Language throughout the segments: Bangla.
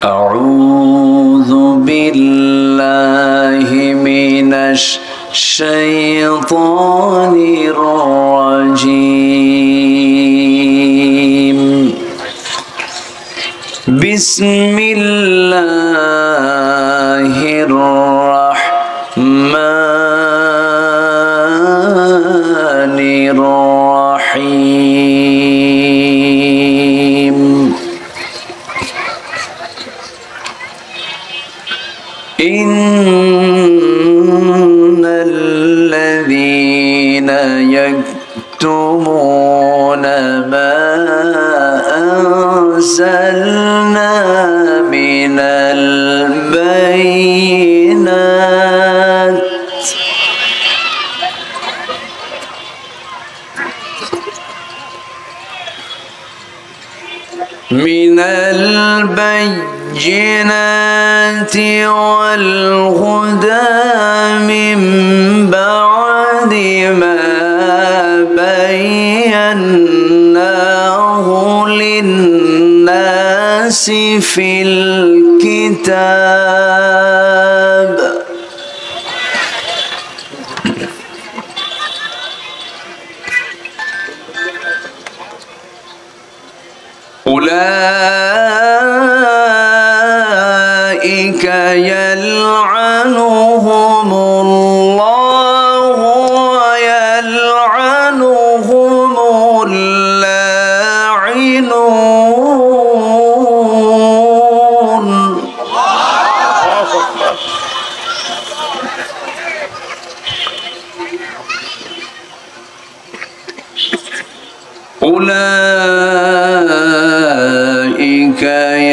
أعوذ بالله من الشيطان الرجيم. بسم الله الرحمن الرحيم. إن الذين يكتمون ما أنزلنا من البينات والهدى من بعد ما بيناه للناس في الكتاب. أولئك يلعنهم الله ويلعنهم اللاعنون. أولئك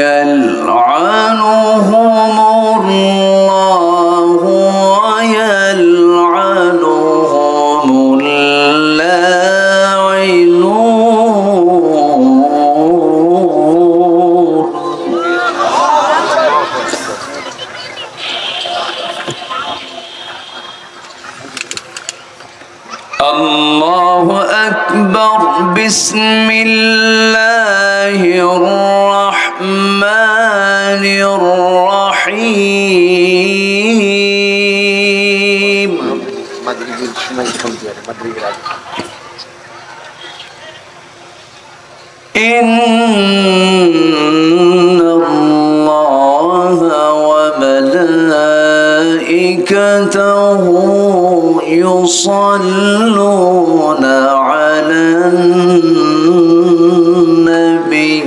يلعنهم الله ويلعنهم اللاعنون. الله أكبر. بسم الله الرحمن الرحيم. إن الله وملائكته يصلون على النبي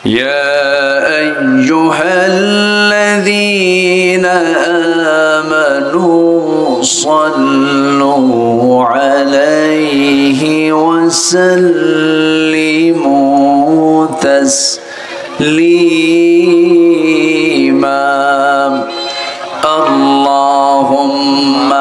يا أيها الذين آمنوا صلوا عليه وسلموا تسليما. اللهم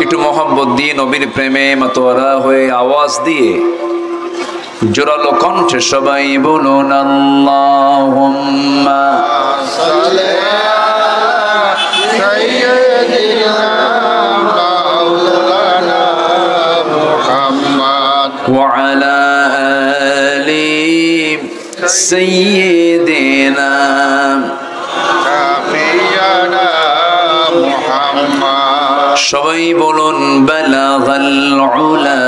একটু মোহাম্মত দিয়ে নবীর প্রেমে মাতোয়ারা হয়ে আওয়াজ দিয়ে জোরালো কণ্ঠে সবাই বলুন আল্লাহুম্মা সাল্লি আলা সাইয়্যিদিনা মাওলানা মুহাম্মদ ওয়া আলা আলি সাইয়্যিদিনা শাফিয়ানা মুহাম্মদ। সবাই বলুন বালাগাল উলা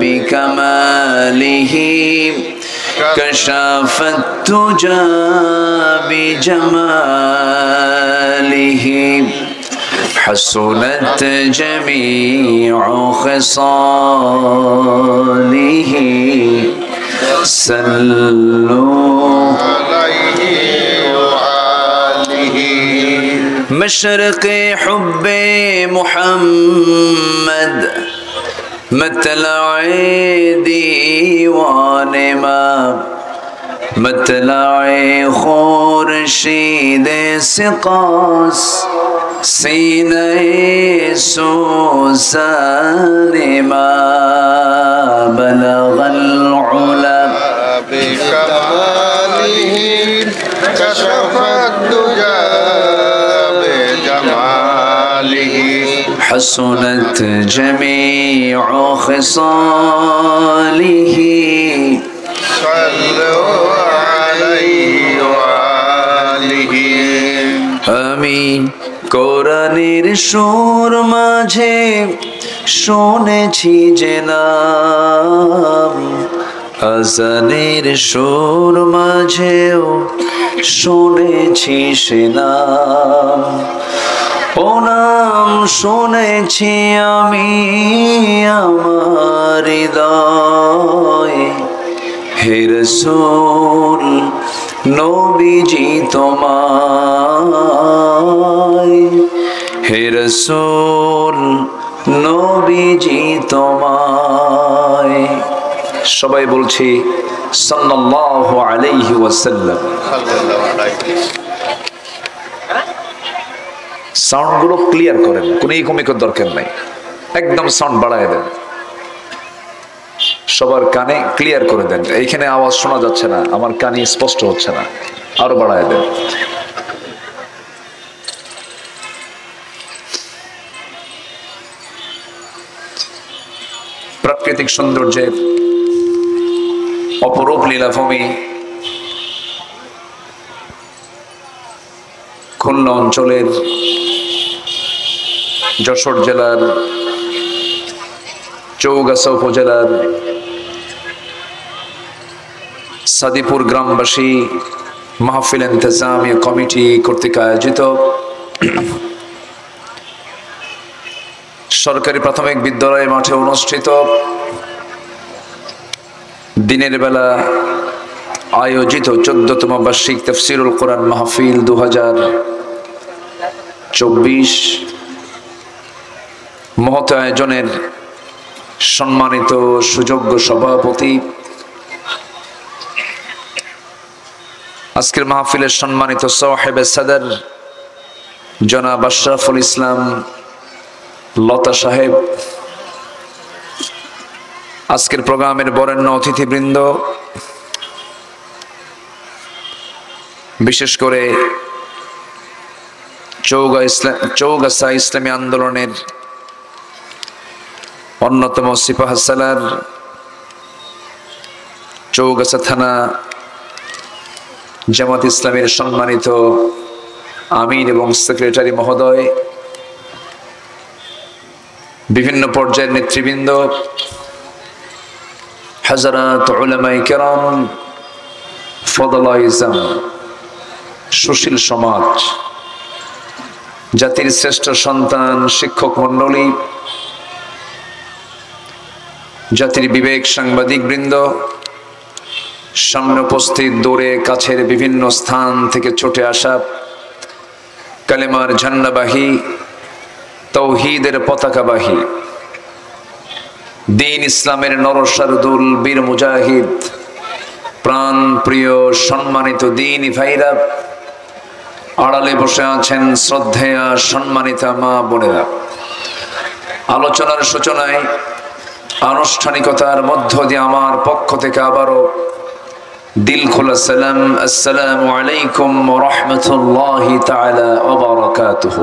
বিকামালিহি কাশাফাত তুজা বিজামালিহি হাসুনাত জামিউ খিসালিহি সাল্লু আলাইহি ওয়া আলিহি। مشرق حب محمد مطلع دیوان ما مطلع خورشید سقاس सीने सूज़ाने मा बलगल उला बिकमालिही कशफत दुजा बिजमालिही हसनत जमीउ खिसालिही सल्लु अलैहि व आलिही आमीन। কোরআনের সুর মাঝে শুনেছি যে নাম, আজানের সুর মাঝেও শুনেছি সে নাম। ও নাম শুনেছি আমি আমার হৃদয়ে, হে রাসূল নবীজি তোমায়, হে রাসূল নবীজি তোমায়। সবাই বলছি সাল্লাল্লাহু আলাইহি ওয়াসাল্লাম। সাউন্ড গুলো ক্লিয়ার করেন, কোনো ইকোমিকের দরকার নাই, একদম সাউন্ড বাড়ায় দেন, সবার কানে ক্লিয়ার করে দেন। এইখানে আওয়াজ শোনা যাচ্ছে না, আমার কানে স্পষ্ট হচ্ছে না, আরো বাড়ায় দেন। প্রাকৃতিক সৌন্দর্যের অপরূপ লীলাভূমি খুলনা অঞ্চলের যশোর জেলার চৌগাছা উপজেলার সাদিপুর গ্রামবাসী মাহফিল ইন্তেজামিয়া কমিটি কর্তৃক আয়োজিত সরকারি প্রাথমিক বিদ্যালয় মাঠে অনুষ্ঠিত দিনের বেলা আয়োজিত 14তম বার্ষিক তাফসীরুল কোরআন মাহফিল 2024 মহৎ আয়োজনের সম্মানিত সুযোগ্য সভাপতি, আজকের মাহফিলের সম্মানিত সাহেবে সাদর জনাব আশরাফুল ইসলাম লতা সাহেব, আজকের প্রোগ্রামের বরেণ্য অতিথিবৃন্দ, বিশেষ করে চৌগাছা ইসলামী আন্দোলনের অন্যতম সিপাহসালার, চৌগাছা থানা জামাত ইসলামের সম্মানিত আমির এবং সেক্রেটারি মহোদয়, বিভিন্ন পর্যায়ের নেতৃবৃন্দ, হাজারাত উলামায়ে কেরাম, ফদলায়ে ইজম, সুশীল সমাজ, জাতির শ্রেষ্ঠ সন্তান শিক্ষক মণ্ডলী, জাতির বিবেক সাংবাদিক বৃন্দ, সামনে উপস্থিত দূরে কাছের বিভিন্ন স্থান থেকে ছুটে আসা কালেমার ঝান্ডাবাহী, তৌহিদের পতাকাবাহী, দ্বীন ইসলামের নরসারদুল বীর মুজাহিদ, প্রাণ প্রিয় সম্মানিত দ্বীনি ভাইরা, আড়ালে বসে আছেন শ্রদ্ধেয়া সম্মানিতা মা বোনেরা, আলোচনার সূচনায় আনুষ্ঠানিকতার মধ্য দিয়ে আমার পক্ষ থেকে আবারও দিল খোলা সালাম, আসসালামু আলাইকুম ওয়া রাহমাতুল্লাহি তাআলা ওয়া বারাকাতুহু।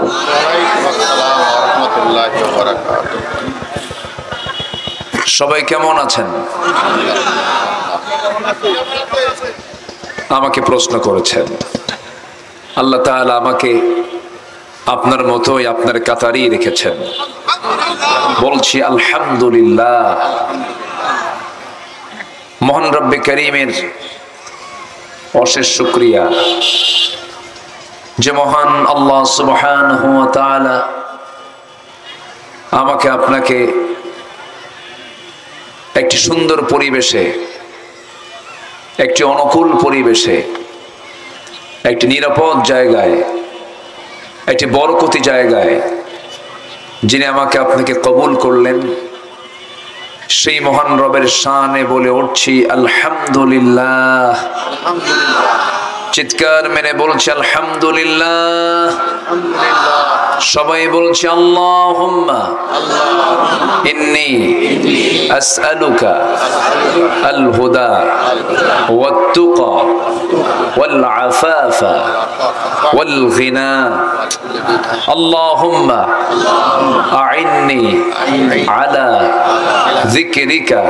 সবাই কেমন আছেন? আমাকে প্রশ্ন করেছেন, আল্লাহ তাআলা আমাকে আপনার মতোই আপনার কাতারই রেখেছেন। বলছি আলহামদুলিল্লাহ। মহান রব্বে করিমের অশেষ শুকরিয়া যে মহান আল্লাহ সুবহানাহু ওয়া তাআলা আমাকে আপনাকে একটি সুন্দর পরিবেশে, একটি অনুকূল পরিবেশে, একটি নিরাপদ জায়গায়, একটি বরকতি জায়গায় যিনি আমাকে আপনাকে কবুল করলেন, সেই মহান রবের শানে বলে উঠছি আলহামদুলিল্লাহ। চিৎকার মেরে বলছে আলহামদুলিল্লাহ। সবাই বলছে আল্লাহুম্মা ইন্নী আসআলুকা আল হুদা ওয়াত তুকা ওয়াল আফাফা ওয়াল গিনা। আল্লাহুম্মা আইন্নি আলা যিকরিকা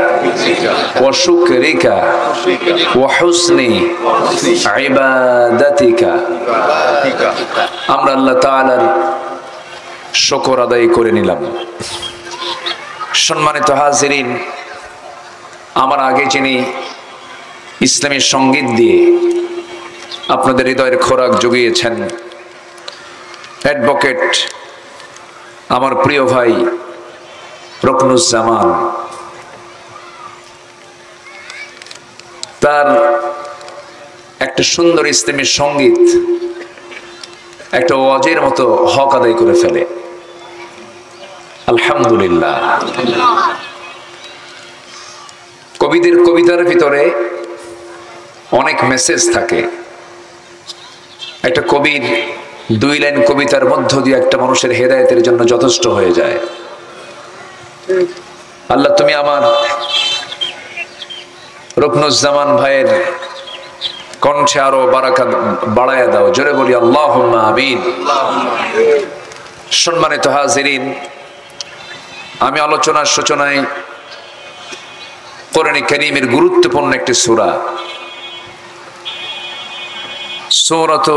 ওয়া শুকরিকা ওয়া হুসনি ইবাদাতিকা। আমরা আল্লাহ তাআলার শুকর আদায় করে নিলাম। সম্মানিত হাজিরিন, আমার আগে যিনি ইসলামী সঙ্গীত দিয়ে আপনাদের হৃদয়ের খোরাক জুগিয়েছেন, অ্যাডভোকেট আমার প্রিয় ভাই রুকনুজ্জামান, তার একটা সুন্দর ইসলামী সঙ্গীত একটা ওয়াজের মতো হক আদায় করে ফেলে। আলহামদুলিল্লাহ। কবিদের কবিতার ভিতরে অনেক মেসেজ থাকে। একটা কবির 2 লাইন কবিতার মধ্য দিয়ে একটা মানুষের হেদায়েতের জন্য যথেষ্ট হয়ে যায়। আল্লাহ তুমি আমার রুকনুজ্জামান ভাইয়ের কণ্ঠে আরো বারাকাত বাড়ায়া দাও। জোরে বলি আল্লাহুম্মা আমিন। সম্মানিত হাজিরিন, আমি আলোচনার সূচনায় কোরআনে কারীমের গুরুত্বপূর্ণ একটি সূরা সূরাত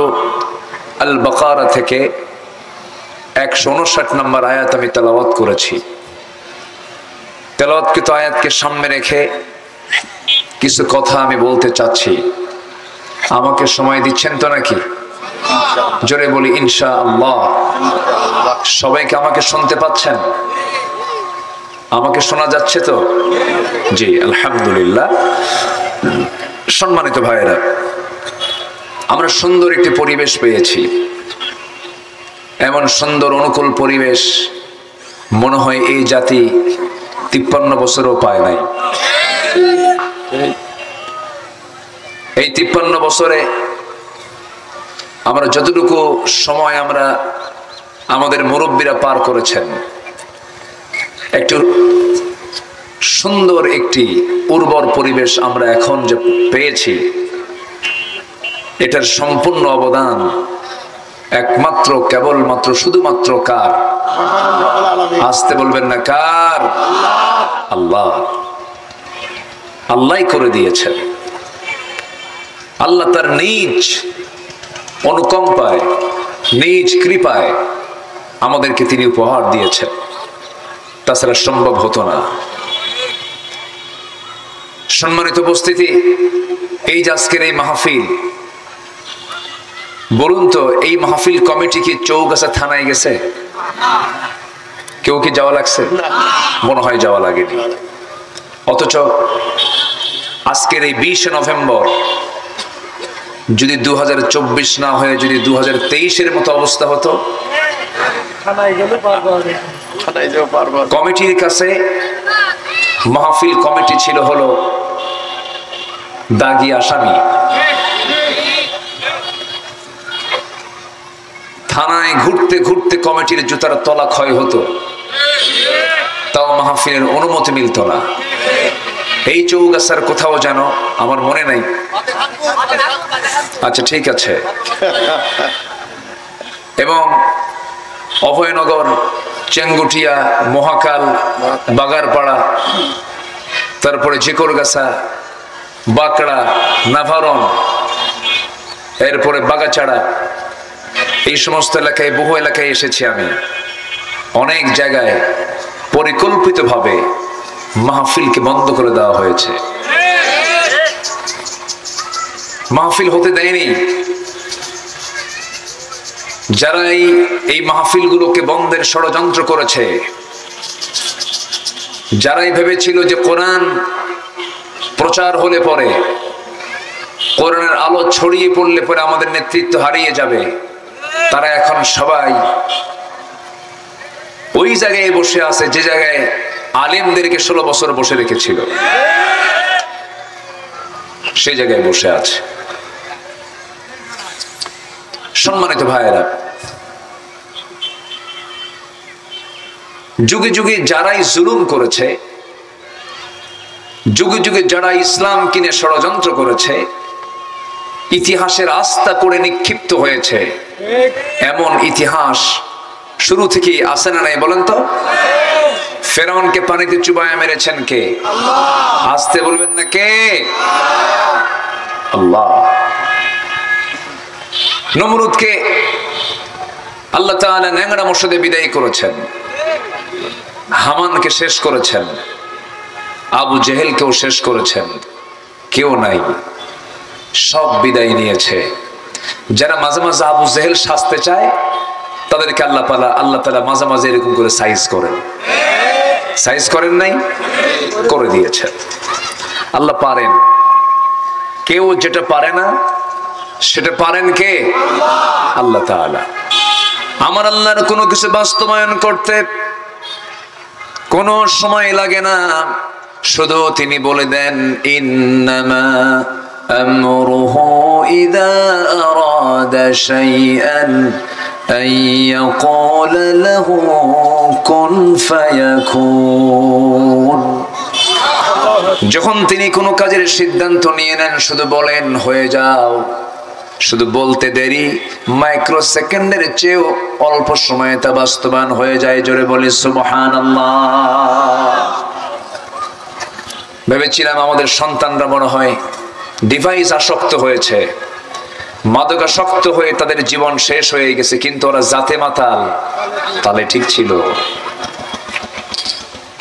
আল বাকারা থেকে 159 নম্বর আয়াত আমি তেলাওয়াত করেছি। তেলাওয়াতকৃত আয়াতকে সামনে রেখে কিছু কথা আমি বলতে চাচ্ছি। আমাকে সময় দিচ্ছেন তো নাকি? জোরে বলি ইনশাআল্লাহ। সবাইকে আমাকে শুনতে পাচ্ছেন? আমাকে শোনা যাচ্ছে তো? জি, আলহামদুলিল্লাহ। সম্মানিত ভাইয়েরা, আমরা সুন্দর একটি পরিবেশ পেয়েছি। এমন সুন্দর অনুকূল পরিবেশ মনে হয় এই জাতি 53 বছরও পায় নাই। এই 53 বছরে আমরা যতটুকু সময় আমরা আমাদের মুরব্বীরা পার করেছেন, একটু সুন্দর একটি উর্বর পরিবেশ আমরা এখন যে পেয়েছি, এটার সম্পূর্ণ অবদান একমাত্র কেবলমাত্র শুধুমাত্র কার? আসতে বলবেন না, কার? আল্লাহ। আল্লাহই করে দিয়েছেন। আল্লাহ তার নিজ অনুকম্পায়, নিজ কৃপায় আমাদেরকে তিনি উপহার দিয়েছেন। তাছাড়া সম্ভব হতো না। সম্মানিত উপস্থিতি, এই যে আজকের এই মাহফিল, বলুন তো এই মাহফিল কমিটি কি চৌগাছা থানায় গেছে? কেউ কি যাওয়া লাগছে? মনে হয় যাওয়া লাগেনি। অথচ আজকের এই 20 নভেম্বর যদি 2024 না হয়ে যদি 2023-এর মতো অবস্থা হতো, কমিটির কাছে মাহফিল কমিটি ছিল হলো দাগি আসামি। থানায় ঘুরতে ঘুরতে কমিটির জুতার তলা ক্ষয় হতো, তাও মাহফিলের অনুমতি মিলত না। এই চৌগাছার কোথাও যেন, আমার মনে নাই, আচ্ছা ঠিক আছে, এবং অভয়নগর, চেঙ্গুটিয়া, মহাকাল, বাগারপাড়া, তারপরে জিকরগাছা, বাকড়া, নাভারন, এরপরে বাগাচাড়া, এই সমস্ত এলাকায়, বহু এলাকায় এসেছি আমি। অনেক জায়গায় পরিকল্পিতভাবে মাহফিলকে বন্ধ করে দেওয়া হয়েছে, মাহফিল হতে দেয়নি। যারা এই মাহফিলগুলোকে বন্ধের ষড়যন্ত্র করেছে, যারাই ভেবেছিল যে কোরআন প্রচার হলে পরে, কোরআনের আলো ছড়িয়ে পড়লে পরে আমাদের নেতৃত্ব হারিয়ে যাবে, তারা এখন সবাই ওই জায়গায় বসে আছে যে জায়গায় আলেমদেরকে 16 বছর বসে রেখেছিল, সেই জায়গায় বসে আছে। সম্মানিত ভাইয়েরা, যুগে যুগে যারাই জুলুম করেছে, যুগে যুগে যারা ইসলাম কিনে ষড়যন্ত্র করেছে, ইতিহাসের আস্থা করে নিক্ষিপ্ত হয়েছে, এমন ইতিহাস শুরু থেকেই আছে না নাই বলেন তো? ফেরাউনকে পানিতে চুবায়া মেরেছেন কে? আসতে বলবেন না কে? আল্লাহ। নমরুদকে আল্লাহ তাআলা ন্যাংরা মশদে বিদায় করেছেন, হামানকে শেষ করেছেন, আবু জেহেলকেও শেষ করেছেন, কেউ নাই, সব বিদায় নিয়েছে। যারা মাঝে মাঝে আবু জেহেল শাস্তে চায় তাদেরকে আল্লাহ তাআলা মাঝে মাঝে এরকম করে সাইজ করেন। সাইজ করেন নাই? করে দিয়েছেন। আল্লাহ পারেন। কেউ যেটা পারে না সেটা পারেন কে? আল্লাহ তাআলা। আমার আল্লাহর কোনো কিছু বাস্তবায়ন করতে কোনো সময় লাগে না, শুধু তিনি বলে দেন ইন্নামা আমরুহু ইযা আরাদা শাইআন আন ইয়াকুলা লাহু কুন ফায়াকুন। যখন তিনি কোনো কাজের সিদ্ধান্ত নিয়ে নেন শুধু বলেন হয়ে যাও, শুধু বলতে দেরি, মাইক্রো সেকেন্ডের চেয়েও অল্প সময়ে তা বাস্তবায়ন হয়ে যায়। জোরে বলি সুবহানাল্লাহ। ভেবেছিলাম আমাদের সন্তানরা মনে হয় ডিভাইস আসক্ত হয়েছে, মাদকাসক্ত হয়ে তাদের জীবন শেষ হয়ে গেছে, কিন্তু ওরা জাতে মাতাল। তাহলে ঠিক ছিল।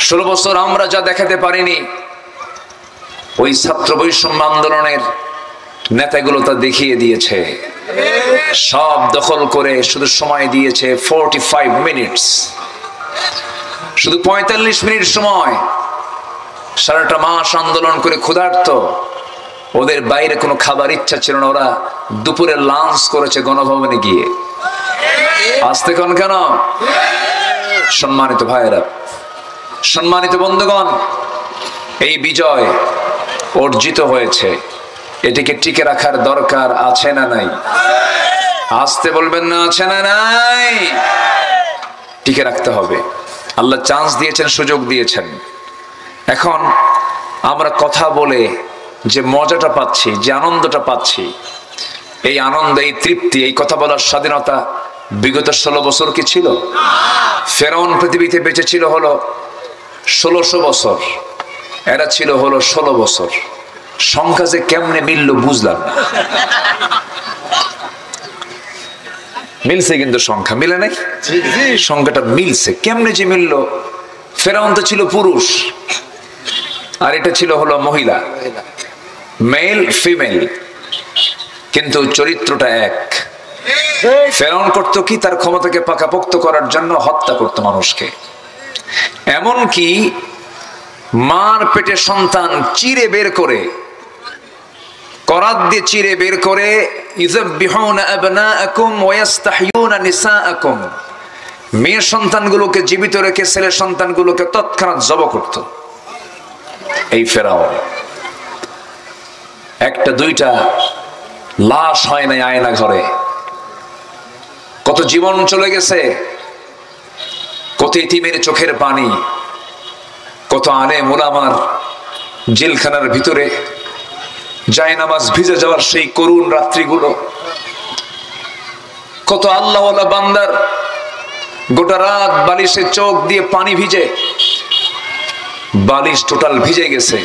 16 বছর আমরা যা দেখাতে পারিনি, ওই ছাত্র বৈষম্য আন্দোলনের নেতাগুলো তা দেখিয়ে দিয়েছে। সব দখল করে শুধু সময় দিয়েছে 45 মিনিটস, শুধু 45 মিনিট সময়। সারাটা মাস আন্দোলন করে ক্ষুধার্ত, ওদের বাইরে কোনো খাবার ইচ্ছা ছিল না, ওরা দুপুরে লাঞ্চ করেছে গণভবনে গিয়ে। আসতে কোন কেন? সম্মানিত ভাইয়েরা, সম্মানিত বন্ধুগণ, এই বিজয় অর্জিত হয়েছে, এটিকে টিকে রাখার দরকার আছে না নাই? আসতে বলবেন না আছে না নাই? টিকে রাখতে হবে। আল্লাহ চান্স দিয়েছেন, সুযোগ দিয়েছেন। এখন আমরা কথা বলে যে মজাটা পাচ্ছি, যে আনন্দটা পাচ্ছি, এই আনন্দ, এই তৃপ্তি, এই কথা বলার স্বাধীনতা বিগত 16 বছর কি ছিল? ফেরাউন পৃথিবীতে বেঁচে ছিল হলো 1600 বছর, এরা ছিল হলো 16 বছর। সংখ্যা যে কেমনে মিলল বুঝলাম না। মিলছে কিন্তু সংখ্যা মিলে নাই, সংখ্যাটা মিলছে। কেমনে যে মিলল? ফেরাউন তো ছিল পুরুষ আর এটা ছিল হলো মহিলা, মেল ফিমেল, কিন্তু চরিত্রটা এক। ফেরাউন করতো কি? তার ক্ষমতাকে পাকাপোক্ত করার জন্য হত্যা করত মানুষকে। এমনকি মার পেটে সন্তান চিরে বের করে, করাত দিয়ে চিরে বের করে, ইযাববিহুনা আবনাআকুম ওয়া ইস্তাহয়ুনা নিসাআকুম, মেয়ে সন্তানগুলোকে জীবিত রেখে ছেলে সন্তানগুলোকে তৎক্ষণাৎ জব করত এই ফেরাউন। একটা দুইটা লাশ হয় নাই আয়না ঘরে। কত জীবন চলে গেছে, কত ইতিমের চোখের পানি, কত আলেম ওলামার জেলখানার ভিতরে জায়নামাজ ভিজে যাওয়ার সেই করুণ রাত্রিগুলো, কত আল্লাহওয়ালা বান্দার গোটা রাত বালিশে চোখ দিয়ে পানি ভিজে, বালিশ টোটাল ভিজে গেছে।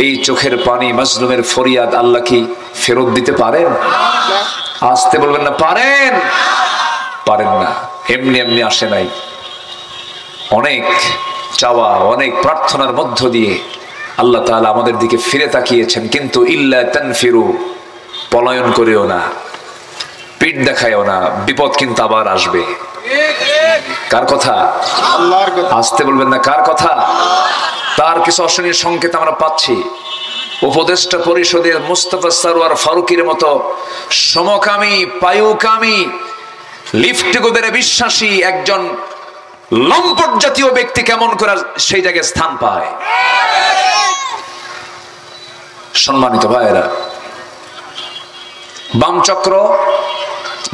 এই চোখের পানি, মাজলুমের ফরিয়াদ আল্লাহ কি ফেরত দিতে পারেন? আসতে বলবেন না পারেন? পারেন না। এমনি এমনি আসে নাই, অনেক চাওয়া, অনেক প্রার্থনার মধ্য দিয়ে আল্লাহ তাআলা আমাদের দিকে ফিরে তাকিয়েছেন। কিন্তু ইল্লা তানফিরু, পলায়ন করেও না, পিঠ দেখায়ও না, বিপদ কিন্তু আবার আসবে। কার কথা? আল্লাহর কথা। আসতে বলবেন না কার কথা? তার কিছু অশনীয় সংকেত আমরা পাচ্ছি। উপদেষ্টা পরিষদের মুস্তাফা সরওয়ার ফারুকীর মতো সমকামী, পায়ুকামী, লিফটিগোদের বিশ্বাসী একজন লম্পট জাতীয় ব্যক্তি কেমন করে সেই জায়গায় স্থান পায়? সম্মানিত ভাইয়েরা, বাম চক্র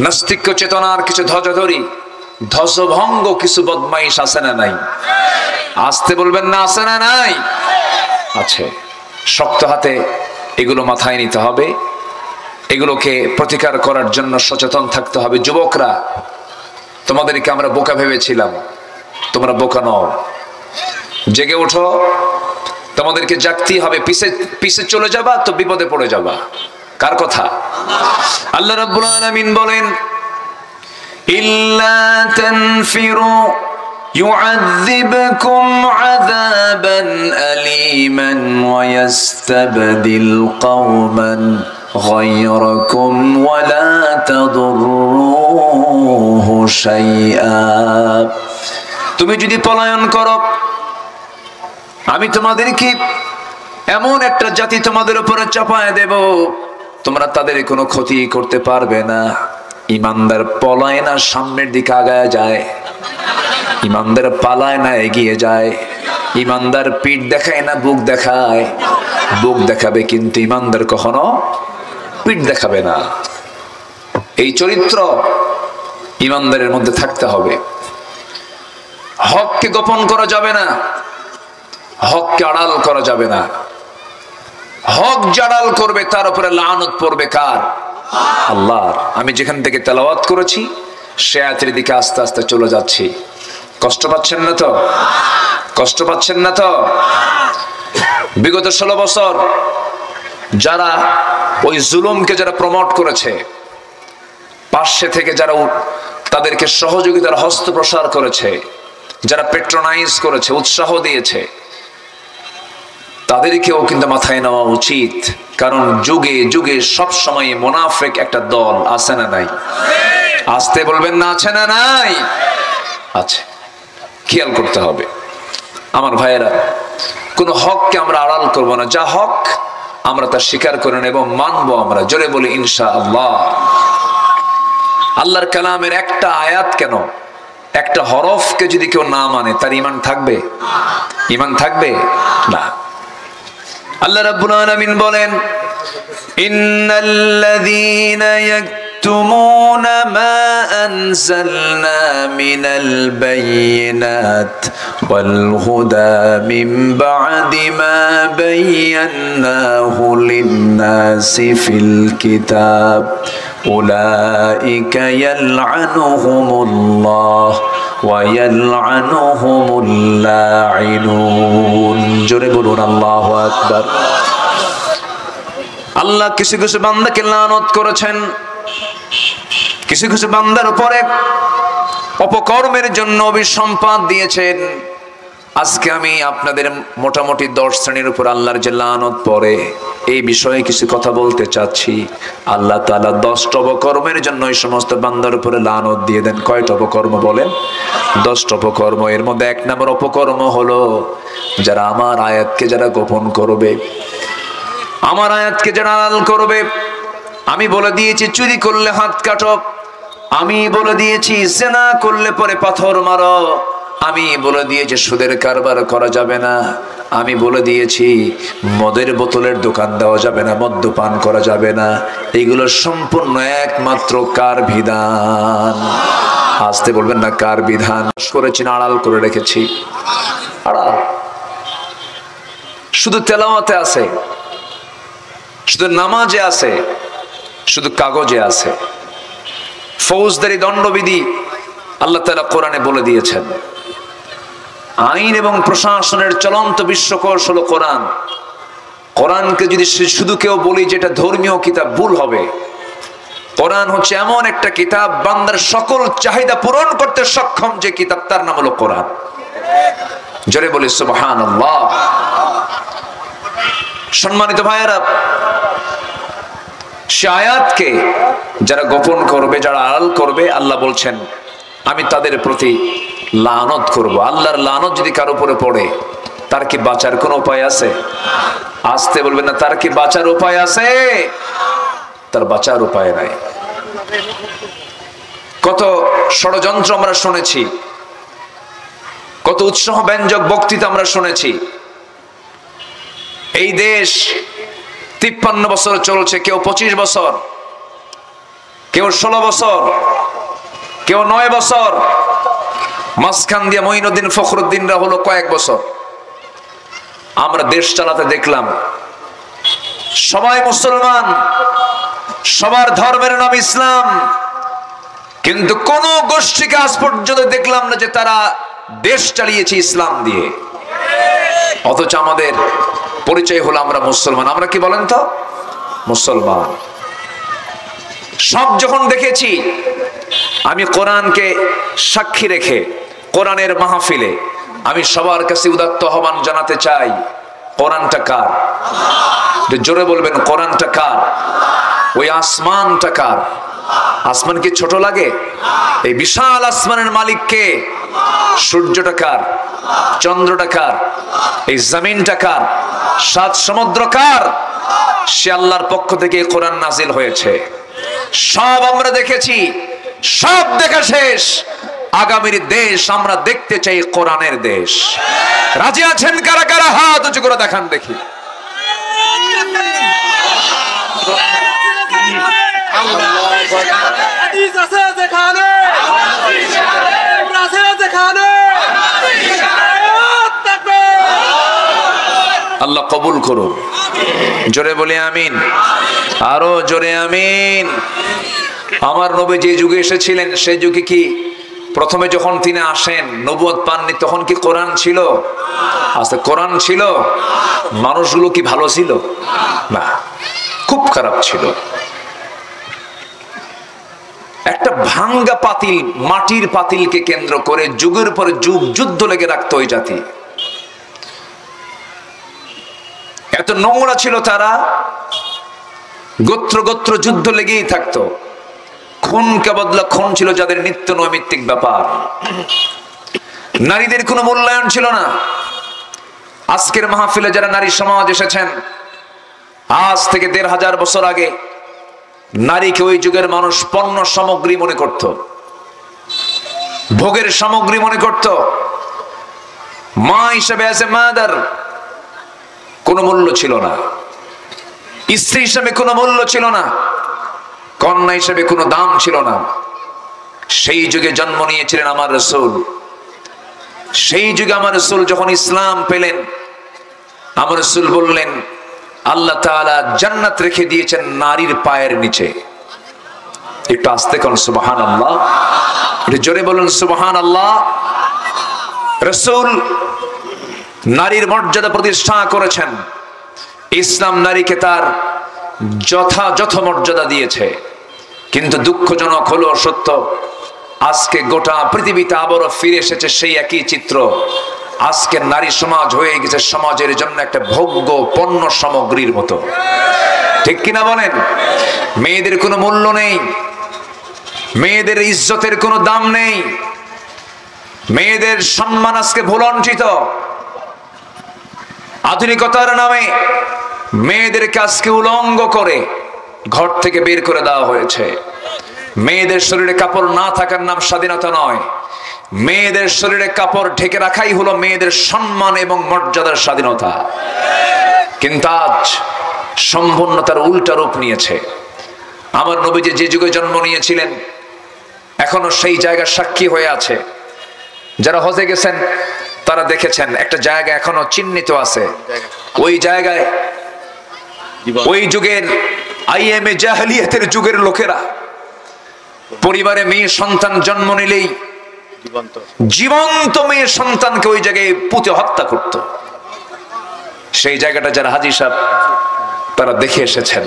নাস্তিক্য চেতনার কিছু ধ্বজাধরি ধ্বজভঙ্গ কিছু বদমাইশ আছে না নাই? আসতে বলবেন না, আছে না নাই? আছে। শক্ত হাতে এগুলো মাথায় নিতে হবে, এগুলোকে প্রতিকার করার জন্য সচেতন থাকতে হবে। যুবকরা, তোমাদেরকে আমরা বোকা ভেবেছিলাম, তোমরা বোকা নও। জেগে ওঠো, তোমাদেরকে জাগতেই হবে। পিছে চলে যাবা তো বিপদে পড়ে যাবা। কার কথা? আল্লাহ রাব্বুল আলামিন বলেন, ইল্লা তানফিরু يعذبكم عذابا أليما ويستبدل قوما غيركم ولا تضروه شيئا। তুমি যদি পলায়ন করো, আমি তোমাদেরকে এমন একটা জাতি তোমাদের উপরে চাপায় দেব, তোমরা তাদের কোনো ক্ষতি করতে পারবে না। ইমানদার পলায় না, সামনের দিকে আগায় যায়। ইমানদার পালায় না, এগিয়ে যায়। ইমানদার পিঠ দেখায় না, বুক দেখায়। বুক দেখাবে কিন্তু ইমানদার কখনো পিঠ দেখাবে না। এই চরিত্র ইমানদারের মধ্যে থাকতে হবে। হককে গোপন করা যাবে না, হককে আড়াল করা যাবে না। হক জাড়াল করবে তার উপরে লানত পড়বে কার? আল্লাহর। আমি যেখান থেকে তেলাওয়াত করেছি সে আয়াতের দিকে আস্তে আস্তে চলে যাচ্ছি। কষ্ট পাচ্ছেন না তো? কষ্ট পাচ্ছেন না তো? বিগত 16 বছর যারা ওই জুলুমকে যারা প্রমোট করেছে, পাশে থেকে যারা তাদেরকে সহযোগিতার হস্ত প্রসার করেছে, যারা পেট্রোনাইজ করেছে, উৎসাহ দিয়েছে, তাদেরকেও কিন্তু মাথায় নেওয়া উচিত। কারণ যুগে যুগে সব সময় মুনাফিক একটা দল আছে না নাই? আসতে বলবেন না, আছে না নাই? আছে। খেয়াল করতে হবে আমার ভাইয়েরা, কোন হককে আমরা আড়াল করব না। যা হক আমরা তা স্বীকার করে নেব, মানবো আমরা। জোরে বলি ইনশাআল্লাহ। আল্লাহর কালামের একটা আয়াত কেন, একটা হরফকে যদি কেউ না মানে তার ঈমান থাকবে? ঈমান থাকবে না। আল্লাহ রাব্বুল আলামিন বলেন, ইন্নাল্লাযীনা ইয়াকতুমুনা মা আনজালনা মিনাল বায়িনাত ওয়াল হুদা মিন বা'দি মা বায়্যানাহু লিন-নাসি ফিল কিতাব উলাইকা ইয়ালআনুহুমুল্লাহ ওয়া ইয়ালআনুহুমুল লাঈনুন। জোরে বলুন আল্লাহু আকবার। আল্লাহ কিছু কিছু বান্দাকে লানত করেছেন, কিছু কিছু বান্দার উপরে অপকর্মের জন্য অভিসম্পাত দিয়েছেন। আজকে আমি আপনাদের মোটামুটি 10 শ্রেণীর উপর আল্লাহর যে লানত পড়ে এই বিষয়ে কিছু কথা বলতে চাচ্ছি। আল্লাহ তাআলা 10টা অপকর্মের জন্য এই সমস্ত বান্দার উপরে লানত দিয়ে দেন। কয়টা অপকর্ম বলেন? 10টা অপকর্ম। এর মধ্যে 1 নম্বর অপকর্ম হলো যারা আমার আয়াতকে যারা গোপন করবে, আমার আয়াতকে যারা আড়াল করবে। আমি বলে দিয়েছি চুরি করলে হাত কাটো, আমি বলে দিয়েছি জিনা করলে পরে পাথর মারো, আমি বলে দিয়েছি সুদের কারবার করা যাবে না, আমি বলে দিয়েছি মদের বোতলের দোকান দেওয়া যাবে না, মদ্যপান করা যাবে না। এগুলো সম্পূর্ণ একমাত্র কার বিধান? আসতে বলবেন না, কার বিধান? করেছি না আড়াল করে রেখেছি? আড়াল। শুধু তেলাওয়াতে আছে, শুধু নামাজে আছে, শুধু কাগজে আছে। ফৌজদারি দণ্ডবিধি আল্লাহ তাআলা কোরআনে বলে দিয়েছেন। আইন এবং প্রশাসনের চলন্ত বিশ্বকোষ হলো কোরআন। কোরআনকে যদি শুধু কেউ বলি যেটা ধর্মীয় কিতাব, ভুল হবে। কোরআন হচ্ছে এমন একটা কিতাব, বান্দার সকল চাহিদা পূরণ করতে সক্ষম যে কিতাব, তার নাম হলো কোরআন। জোরে বলি সুবহানাল্লাহ। সম্মানিত ভাইয়েরা, সে আয়াতকে যারা গোপন করবে, যারা আড়াল করবে, আল্লাহ বলছেন আমি তাদের প্রতি লানত করব। আল্লাহর লানত যদি কারো উপরে পড়ে তার কি বাঁচার কোনো উপায় আছে? আসতে বলবেন না, তার কি বাঁচার উপায় আছে? তার বাঁচার উপায় নাই। কত ষড়যন্ত্র আমরা শুনেছি, কত উৎসাহ ব্যঞ্জক বক্তৃতা আমরা শুনেছি। এই দেশ 53 বছর চলছে, কেউ 25 বছর, কেউ 16 বছর, কেউ 9 বছর, মাঝখান দিয়ে মঈনুদ্দিন ফখরুদ্দিনরা হলো কয়েক বছর। আমরা দেশ চালাতে দেখলাম সবাই মুসলমান, সবার ধর্মের নাম ইসলাম, কিন্তু কোন গোষ্ঠীকে আজ পর্যন্ত দেখলাম না যে তারা দেশ চালিয়েছে ইসলাম দিয়ে। অথচ আমাদের পরিচয় হলো আমরা মুসলমান। আমরা কি বলেন তো? মুসলমান। সব যখন দেখেছি, আমি কোরআনকে সাক্ষী রেখে কোরআনের মাহফিলে আমি সবার কাছে উদাত্ত আহ্বান জানাতে চাই, কোরআনটা কার? জোরে বলবেন, কোরআনটা কার? ওই আসমানটা কার? আসমান কি ছোট লাগে? এই বিশাল আসমানের মালিক কে? সূর্যটা কার? চন্দ্রটা কার? এই জমিনটা কার? 7 সমুদ্র কার? সে আল্লাহর পক্ষ থেকে কোরআন নাজিল হয়েছে। সব আমরা দেখেছি, সব দেখা শেষ। আগামীর দেশ আমরা দেখতে চাই কোরআনের দেশ। রাজি আছেন কারা কারা? হাত উঁচু করে দেখান দেখি। আল্লাহ কবুল করুন। জোরে বলি আমিন, আরো জোরে আমিন। আমার নবী যে যুগে এসেছিলেন সেই যুগে কি প্রথমে যখন তিনি আসেন নবুয়ত পাননি তখন কি কোরআন ছিল? আচ্ছা, কোরআন ছিল। মানুষগুলো কি ভালো ছিল? না, খুব খারাপ ছিল। একটা ভাঙ্গা পাতিল, মাটির পাতিলকে কেন্দ্র করে যুগের পর যুগ যুদ্ধ লেগে রাখতো ওই জাতি। এত নোংরা ছিল তারা, গোত্র গোত্র যুদ্ধ লেগেই থাকতো। খুন কে বদলা খুন ছিল যাদের নিত্য নৈমিত্তিক ব্যাপার। নারীদের কোনো মূল্যায়ন ছিল না। আজকের মাহফিলে যারা নারী সমাজ এসেছেন, আজ থেকে 1500 বছর আগে নারীকে ওই যুগের মানুষ পণ্য সামগ্রী মনে করত, ভোগের সামগ্রী মনে করত। মা হিসেবে আছে মাদার, কোনো মূল্য ছিল না। স্ত্রী হিসেবে কোনো মূল্য ছিল না। কন্যা হিসেবে কোনো দাম ছিল না। সেই যুগে জন্ম নিয়েছিলেন আমার রাসূল। সেই যুগে আমার রাসূল যখন ইসলাম পেলেন, আমার রাসূল বললেন আল্লাহ তাআলা জান্নাত রেখে দিয়েছেন নারীর পায়ের নিচে। একটু আস্তে কোন সুবহানাল্লাহ, একটু জোরে বলুন সুবহানাল্লাহ। রাসূল নারীর মর্যাদা প্রতিষ্ঠা করেছেন। ইসলাম নারীকে তার যথাযথ মর্যাদা দিয়েছে। কিন্তু দুঃখজনক হলো সত্য, আজকে গোটা পৃথিবীতে আবারও ফিরে এসেছে সেই একই চিত্র। আজকে নারী সমাজ হয়ে গেছে সমাজের জন্য একটা ভোগ্য পণ্য সামগ্রীর মতো। ঠিক কিনা বলেন? মেয়েদের কোনো মূল্য নেই, মেয়েদের ইজ্জতের কোনো দাম নেই, মেয়েদের সম্মান আজকে ভুলঞ্চিত। আধুনিকতার নামে মেয়েদেরকে আজকে উলঙ্গ করে ঘর থেকে বের করে দেওয়া হয়েছে। মেয়েদের শরীরে কাপড় না থাকার নাম স্বাধীনতা নয়, মেয়েদের শরীরে কাপড় ঢেকে রাখাই হলো মেয়েদের সম্মান এবং মর্যাদার স্বাধীনতা। কিন্তু আজ সম্পূর্ণ তার উল্টা রূপ নিয়েছে। আমার নবী যে যুগে জন্ম নিয়েছিলেন এখনো সেই জায়গার সাক্ষী হয়ে আছে। যারা হজে গেছেন তারা দেখেছেন একটা জায়গা এখনো চিহ্নিত আছে। ওই জায়গায় ওই যুগের আইএমএ জাহেলিয়াতের যুগের লোকেরা পরিবারে মেয়ে সন্তান জন্ম নিলেই জীবন্ত মেয়ে সন্তানকে ওই জায়গায় পুঁতে হত্যা করত। সেই জায়গাটা যারা হাজী সাহেব তারা দেখে এসেছেন।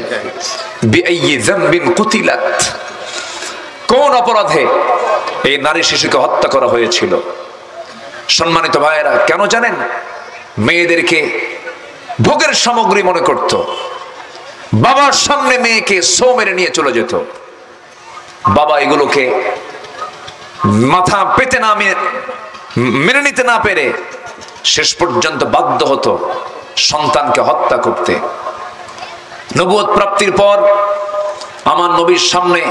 বিআইয়ি যামবিন কুতিলাত, কোন অপরাধে এই নারী শিশুকে হত্যা করা হয়েছিল। সম্মানিত ভাইয়েরা, কেন জানেন? মেয়েদেরকে ভোগের সামগ্রী মনে করত। বাবার সামনে মেয়েকে সো মেরে নিয়ে চলে যেত। বাবা এগুলোকে মাথা পেতে না মেনে নিতে না পেরে শেষ পর্যন্ত বাধ্য হতো সন্তানকে হত্যা করতে। নবুয়ত প্রাপ্তির পর আমার নবীর সামনে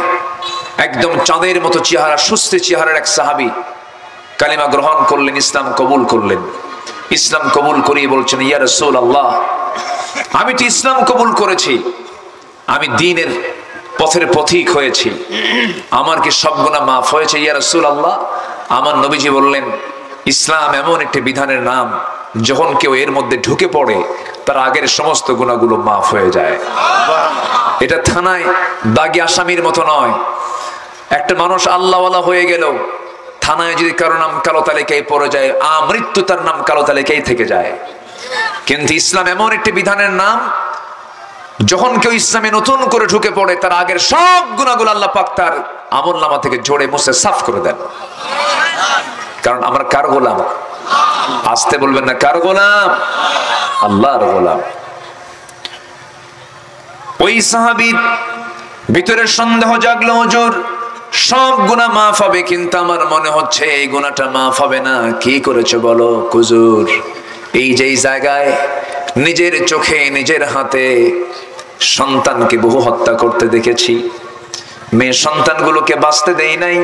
একদম চাঁদের মতো চেহারা, সুস্থ চেহারার এক সাহাবী কালিমা গ্রহণ করলেন, ইসলাম কবুল করলেন। ইসলাম কবুল করিয়ে বলছেন, ইয়া রাসূলুল্লাহ, আমি তো ইসলাম কবুল করেছি, আমি দ্বীনের পথের পথিক হয়েছি, আমার কি সব গুনাহ মাফ হয়েছে ইয়া রাসূলুল্লাহ? আমার নবীজি বললেন, ইসলাম এমন একটি বিধানের নাম, যখন কেউ এর মধ্যে ঢুকে পড়ে তার আগের সমস্ত গুনাহগুলো মাফ হয়ে যায়। এটা থানায় দাগি আসামির মতো নয়। একটা মানুষ আল্লাহওয়ালা হয়ে গেল, থানায় যদি কারো নাম কালো তালিকায় পড়ে যায়, মৃত্যু তার নাম কালো তালিকায় থেকে যায়। কিন্তু ইসলাম এমন একটি বিধানের নাম, যখন কেউ ইসলামে নতুন করে ঢুকে পড়ে তার আগের সব গুনাহগুলো আল্লাহ পাক তার আমলনামা থেকে ঝরে মুছে সাফ করে দেন। কারণ আমরা কার গোলাম? আসতে বলবেন না, কার গোলাম? আল্লাহর গোলাম। ওই সাহাবীর ভিতরে সন্দেহ জাগলো, হুজুর সব গুনাহ মাফ হবে, কিন্তু আমার মনে হচ্ছে এই গুনাহটা মাফ হবে না। কি করেছে বলো? হুজুর এই যে জায়গায় নিজের চোখে নিজের হাতে সন্তানকে বহু হত্যা করতে দেখেছি, মেয়ে সন্তানগুলোকে বাঁচতে দেই নাই,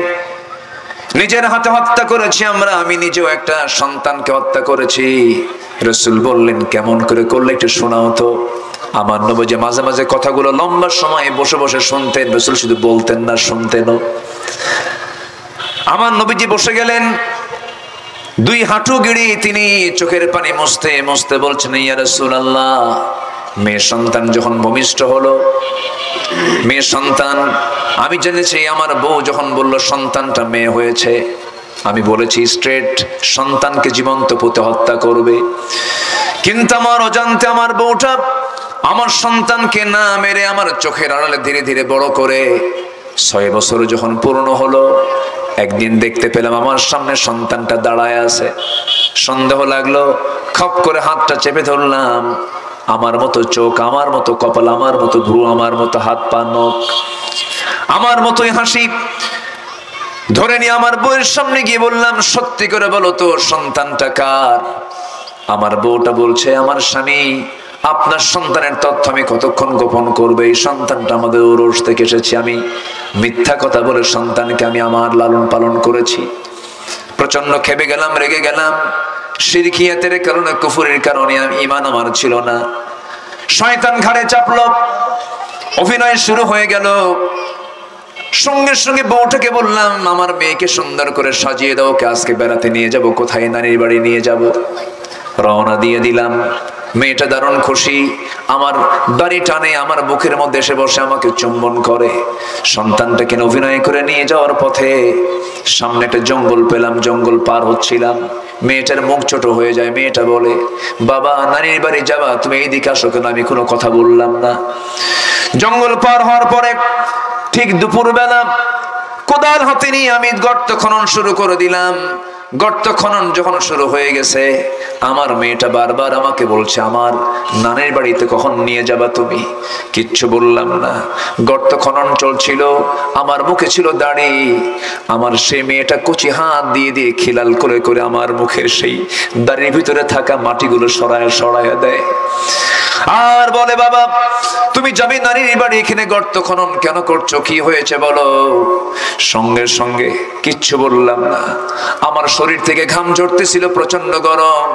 নিজের হাতে হত্যা করেছি আমরা, আমি নিজেও একটা সন্তানকে হত্যা করেছি। রাসূল বললেন, কেমন করে করলে একটু শোনাও তো। আমার নবী মাঝে মাঝে কথাগুলো লম্বা সময় বসে বসে শুনতেন, রাসূল শুধু বলতেন না, শুনতেনও। আমার নবীজি বসে গেলেন, দুই হাঁটু গিড়ি তিনি চোখের পানি মুছতে মুছতে বলছেন, ইয়া রাসূলুল্লাহ, মেয়ে সন্তান যখন ভূমিষ্ঠ হলো, মেয়ে সন্তান, আমি জেনেছি আমার বউ যখন বলল সন্তানটা মেয়ে হয়েছে, আমি বলেছি স্ট্রেট সন্তানকে জীবন্ত পুঁতে হত্যা করবে। কিন্তু আমার অজান্তে আমার বউটা আমার সন্তানকে না মেরে আমার চোখের আড়ালে ধীরে ধীরে বড় করে 6 বছর যখন পূর্ণ হলো, একদিন দেখতে পেলাম আমার সামনে সন্তানটা দাঁড়ায় আছে। সন্দেহ লাগলো, খপ করে হাতটা চেপে ধরলাম। আমার মতো চোখ, আমার মতো কপাল, আমার মতো ভ্রু, আমার মতো হাত পা নখ, আমার মতোই হাসি ধরে নিয়ে আমার বউয়ের সামনে গিয়ে বললাম, সত্যি করে বলো তো সন্তানটা কার? আমার বউটা বলছে, আমার স্বামী, আপনার সন্তানের তথ্য আমি কতক্ষণ গোপন করবো? এই সন্তানটা আমাদের ওরস থেকে এসেছে, আমি মিথ্যা কথা বলে সন্তানকে আমি আমার লালন পালন করেছি। প্রচন্ড খেপে গেলাম, রেগে গেলাম। শিরকিয়াতের কারণে, কুফরের কারণে ঈমান আমার ছিল না। শয়তান ঘাড়ে চাপলো, অভিনয় শুরু হয়ে গেল। সঙ্গে সঙ্গে বউটাকে বললাম, আমার মেয়েকে সুন্দর করে সাজিয়ে দাও, ওকে আজকে বেড়াতে নিয়ে যাব, কোথায়? নানির বাড়ি নিয়ে যাব। রওনা দিয়ে দিলাম। মেয়েটা দারুণ খুশি, আমার দাড়ি টানে, আমার বুকের মধ্যে এসে বসে আমাকে চুম্বন করে। সন্তানটাকে অভিনয় করে নিয়ে যাওয়ার পথে সামনে একটা জঙ্গল পেলাম, জঙ্গল পার হচ্ছিলাম। মেয়েটার মুখ ছোট হয়ে যায়। মেয়েটা বলে, বাবা নানির বাড়ি যাবা, তুমি এইদিকে আসো কেন? আমি কোনো কথা বললাম না। জঙ্গল পার হওয়ার পরে ঠিক দুপুরবেলা কোদাল হাতে নিয়ে আমি গর্ত খনন শুরু করে দিলাম। গর্ত খনন যখন শুরু হয়ে গেছে, আমার মেয়েটা বারবার আমাকে বলছে, আমার নানির বাড়িতে কখন নিয়ে যাবা তুমি? কিচ্ছু বললাম না। গর্ত খনন চলছিল, আমার মুখে ছিল দাড়ি। আমার সেই মেয়েটা কচি হাত দিয়ে দিয়ে খিলাল করে করে আমার মুখের সেই দাড়ির ভিতরে থাকা মাটিগুলো সরায় সরায় দেয়, আর বলে, বাবা তুমি যাবে নানির বাড়ি, এখানে গর্ত খনন কেন করছো? কি হয়েছে বলো? সঙ্গে সঙ্গে কিচ্ছু বললাম না। আমার শরীর থেকে ঘাম ঝরতেছিল, প্রচন্ড গরম।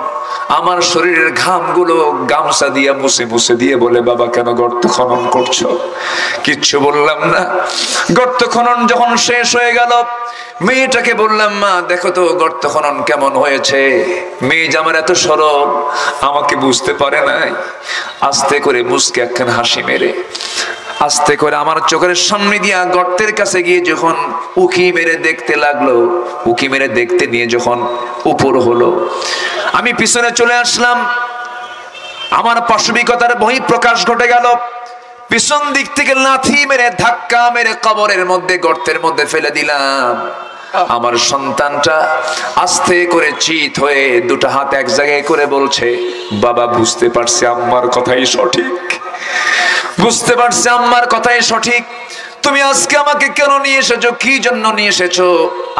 আমার শরীরের ঘামগুলো গামছা দিয়ে মুছে মুছে দিয়ে বলে, বাবা কেন গর্ত খনন করছো? কিচ্ছু বললাম না। গর্ত খনন যখন শেষ হয়ে গেল, মেয়েটাকে বললাম, মা দেখো তো গর্ত খনন কেমন হয়েছে। মেয়ে যে আমার এত সরল, আমাকে বুঝতে পারে নাই। আস্তে করে মুসকে একখান হাসি মেরে আস্তে করে আমার চোখের সামনে দিয়া গর্তের কাছে গিয়ে যখন উকি মেরে দেখতে লাগলো, উকি মেরে দেখতে নিয়ে যখন উপর হলো, আমি পিছনে চলে আসলাম। আমার পাশবিকতার বহিঃপ্রকাশ ঘটে গেল। পিছন দিক থেকে লাথি মেরে ধাক্কা মেরে কবরের মধ্যে, গর্তের মধ্যে ফেলে দিলাম। আমার সন্তানটা আস্তে করে চিত হয়ে দুটো হাত এক জায়গায় করে বলছে, বাবা বুঝতে পারছি আম্মার কথাই সঠিক, বুঝতে পারছি আম্মার কথাই সঠিক। তুমি আজকে আমাকে কেন নিয়ে এসেছো, কি জন্য নিয়ে এসেছো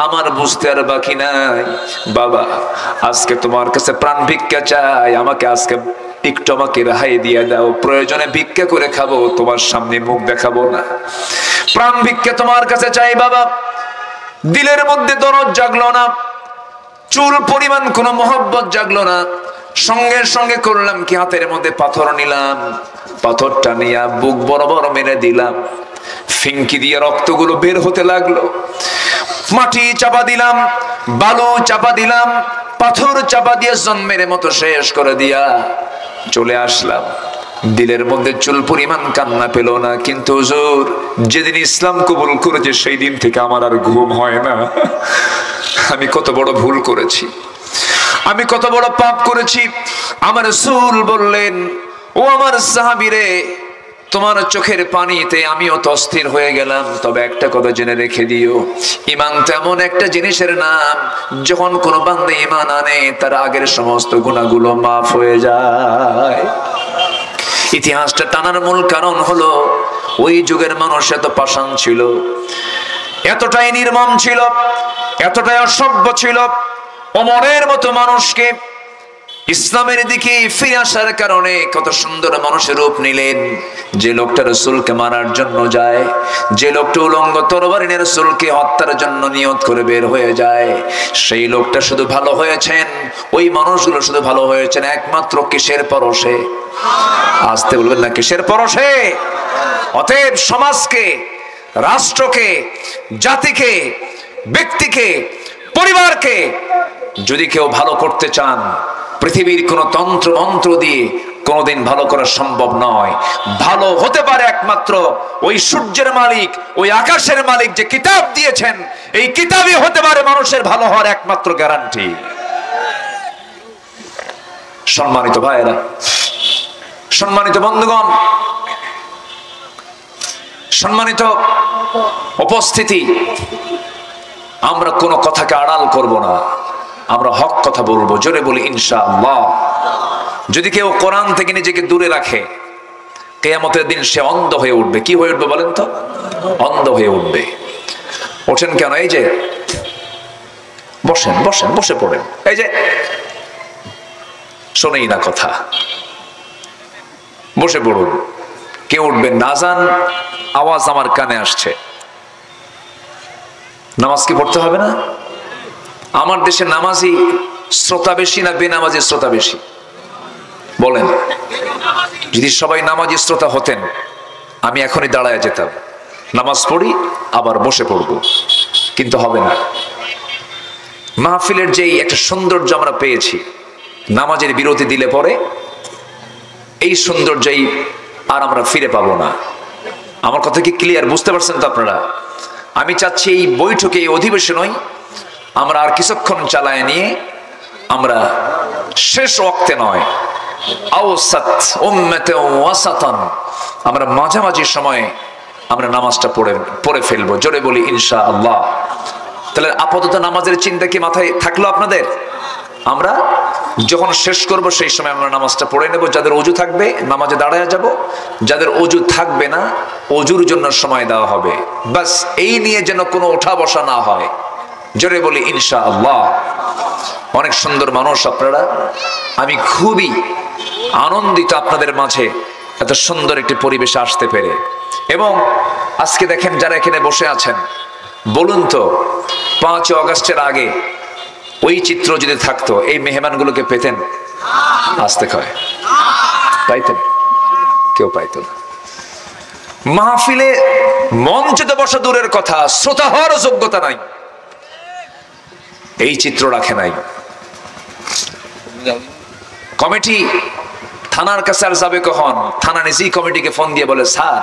আমার বুঝতে আর বাকি নাই। বাবা আজকে তোমার কাছে প্রাণ ভিক্ষা চাই, আমাকে আজকে একটু আমাকে রেহাই দিয়ে দাও। প্রয়োজনে ভিক্ষা করে খাবো, তোমার সামনে মুখ দেখাবো না। প্রাণ ভিক্ষা তোমার কাছে চাই বাবা। দিলের মধ্যে দরদ জাগলো না, চুল পরিমাণ কোনো মহব্বত জাগলো না। সঙ্গে সঙ্গে করলাম কি, হাতের মধ্যে পাথর নিলাম, পাথরটা নিয়ে বুক বরাবর মেরে দিলাম। ফিঙ্কি দিয়ে রক্তগুলো বের হতে লাগলো। মাটি চাপা দিলাম, বালু চাপা দিলাম, পাথর চাপা দিয়ে জন্মের মতো শেষ করে দিয়া চলে আসলাম। দিলের মধ্যে চুল পরিমাণ কান্না পেল না। কিন্তু হুজুর, যেদিন ইসলাম কবুল করেছে সেই দিন থেকে আমার আর ঘুম হয় না। আমি কত বড় ভুল করেছি, আমি কত বড় পাপ করেছি। আমার রাসূল বললেন, ও আমার সাহাবীরে, তোমার চোখের পানিতে আমিও তো অস্থির হয়ে গেলাম। তবে একটা কথা জেনে রেখে দিও, ঈমান তেমন একটা জিনিসের নাম, যখন কোনো বান্দা ঈমান আনে তার আগের সমস্ত গুনাহগুলো মাফ হয়ে যায়। ইতিহাসটা টানার মূল কারণ হলো, ওই যুগের মানুষ এত পাষাণ ছিল, এতটাই নির্মম ছিল, এতটাই অসভ্য ছিল। ওমরের মতো মানুষকে ইসলামের দিকে ফিরে আসার কারণে কত সুন্দর মানুষের রূপ নিলেন। যে লোকটা রাসূলকে মারার জন্য যায়, যে লোকটা উলঙ্গ তরবারি নিয়ে রাসূলকে হত্যার জন্য নিয়ত করে বের হয়ে যায়, সেই লোকটা শুধু ভালো হয়েছেন, ওই মানুষগুলো শুধু ভালো হয়েছেন একমাত্র কিসের পরশে? আসতে বলবেন না, কিসের পরশে? অতএব সমাজকে, রাষ্ট্রকে, জাতিকে, ব্যক্তিকে, পরিবারকে যদি কেউ ভালো করতে চান, পৃথিবীর কোন তন্ত্র মন্ত্র দিয়ে কোনদিন ভালো করা সম্ভব নয়। ভালো হতে পারে একমাত্র ওই সূর্যের মালিক, ওই আকাশের মালিক যে কিতাব দিয়েছেন, এই কিতাবই হতে পারে মানুষের ভালো হওয়ার একমাত্র গ্যারান্টি। সম্মানিত ভাইয়েরা, সম্মানিত বন্ধুগণ, সম্মানিত উপস্থিতি, আমরা কোনো কথাকে আড়াল করব না, আমরা হক কথা বলবো। জোরে বলি ইনশাআল্লাহ। যদি কেউ কোরআন থেকে নিজেকে দূরে রাখে, কিয়ামতের দিন সে অন্ধ হয়ে উঠবে। কি হয়ে উঠবে বলেন তো? অন্ধ হয়ে উঠবে। ওঠেন কেন? এই যে বসেন, বসেন, বসে পড়েন। এই যে শোনেই না কথা, বসে পড়ুন। কে উঠবেন? আযান আওয়াজ আমার কানে আসছে। নামাজ কি পড়তে হবে না? আমার দেশে নামাজি শ্রোতা বেশি না বেনামাজি শ্রোতা বেশি? বলেন। যদি সবাই নামাজি শ্রোতা হতেন, আমি এখনই দাঁড়ায় যেতাম, নামাজ পড়ি আবার বসে পড়ব। কিন্তু হবে না। মাহফিলের যেই একটা সৌন্দর্য আমরা পেয়েছি, নামাজের বিরতি দিলে পরে এই সৌন্দর্যই আর আমরা ফিরে পাবো না। আমার কথা কি ক্লিয়ার? বুঝতে পারছেন তো আপনারা? আমি চাচ্ছি এই বৈঠকে, এই অধিবেশনই আমরা আর কিছুক্ষণ চালায় নিয়ে আমরা শেষ ওয়াক্তে নয়, আওসাত উম্মতে ওয়াসাতান, আমরা মাঝামাঝি সময়ে আমরা নামাজটা পড়ে ফেলবো। জোরে বলি ইনশাআল্লাহ। তাহলে আপাতত নামাজের চিন্তা কি মাথায় থাকলো আপনাদের? আমরা যখন শেষ করব সেই সময় আমরা নামাজটা পড়ে নেব। যাদের ওযু থাকবে নামাজে দাঁড়ায় যাব, যাদের ওযু থাকবে না ওযুর জন্য সময় দেওয়া হবে। বাস এই নিয়ে যেন কোনো ওঠা বসা না হয়। জোরে বলি ইনশাআল্লাহ। অনেক সুন্দর মানুষ আপনারা, আমি খুবই আনন্দিত আপনাদের মাঝে এত সুন্দর একটি পরিবেশে আসতে পেরে। এবং আজকে দেখেন যারা এখানে বসে আছেন, বলুন তো 5 আগস্টের আগে ওই চিত্র যদি থাকতো, এই মেহমানগুলোকে পেতেন? আসতে কয় পাইতেন? কেউ পাইতো না। মাহফিলে মঞ্চে বসা দূরের কথা, শ্রোতা হওয়ার যোগ্যতা নাই, এই চিত্র রাখে নাই। কমিটি থানার কাছে আর যাবে কখন? থানা নিজেই কমিটিকে ফোন দিয়ে বলে, স্যার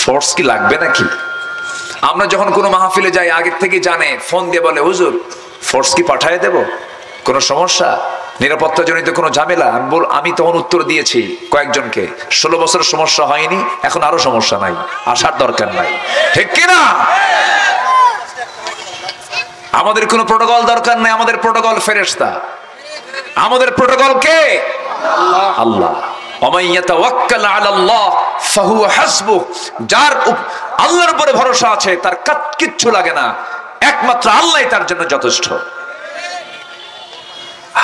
ফোর্স কি লাগবে নাকি? আমরা যখন কোনো মাহফিলে যাই আগের থেকে জানে, ফোন দিয়ে বলে, হুজুর ফোর্স কি পাঠিয়ে দেব? কোনো সমস্যা, নিরাপত্তা জনিত কোনো ঝামেলা? আমি তখন উত্তর দিয়েছি কয়েকজনকে, 16 বছর সমস্যা হয়নি, এখন আরো সমস্যা নাই, আসার দরকার নাই। ঠিক কিনা? আমাদের কোনো প্রোটোকল দরকার নেই, আমাদের প্রোটোকল ফেরেশতা। আমাদের প্রোটোকল কে? আল্লাহ। ওমান ইয়াতাওয়াক্কাল আলাল্লাহ ফাহুয়া হাসবুহ। যার আল্লাহর উপরে ভরসা আছে তার কিচ্ছু লাগে না, একমাত্র আল্লাহই তার জন্য যথেষ্ট।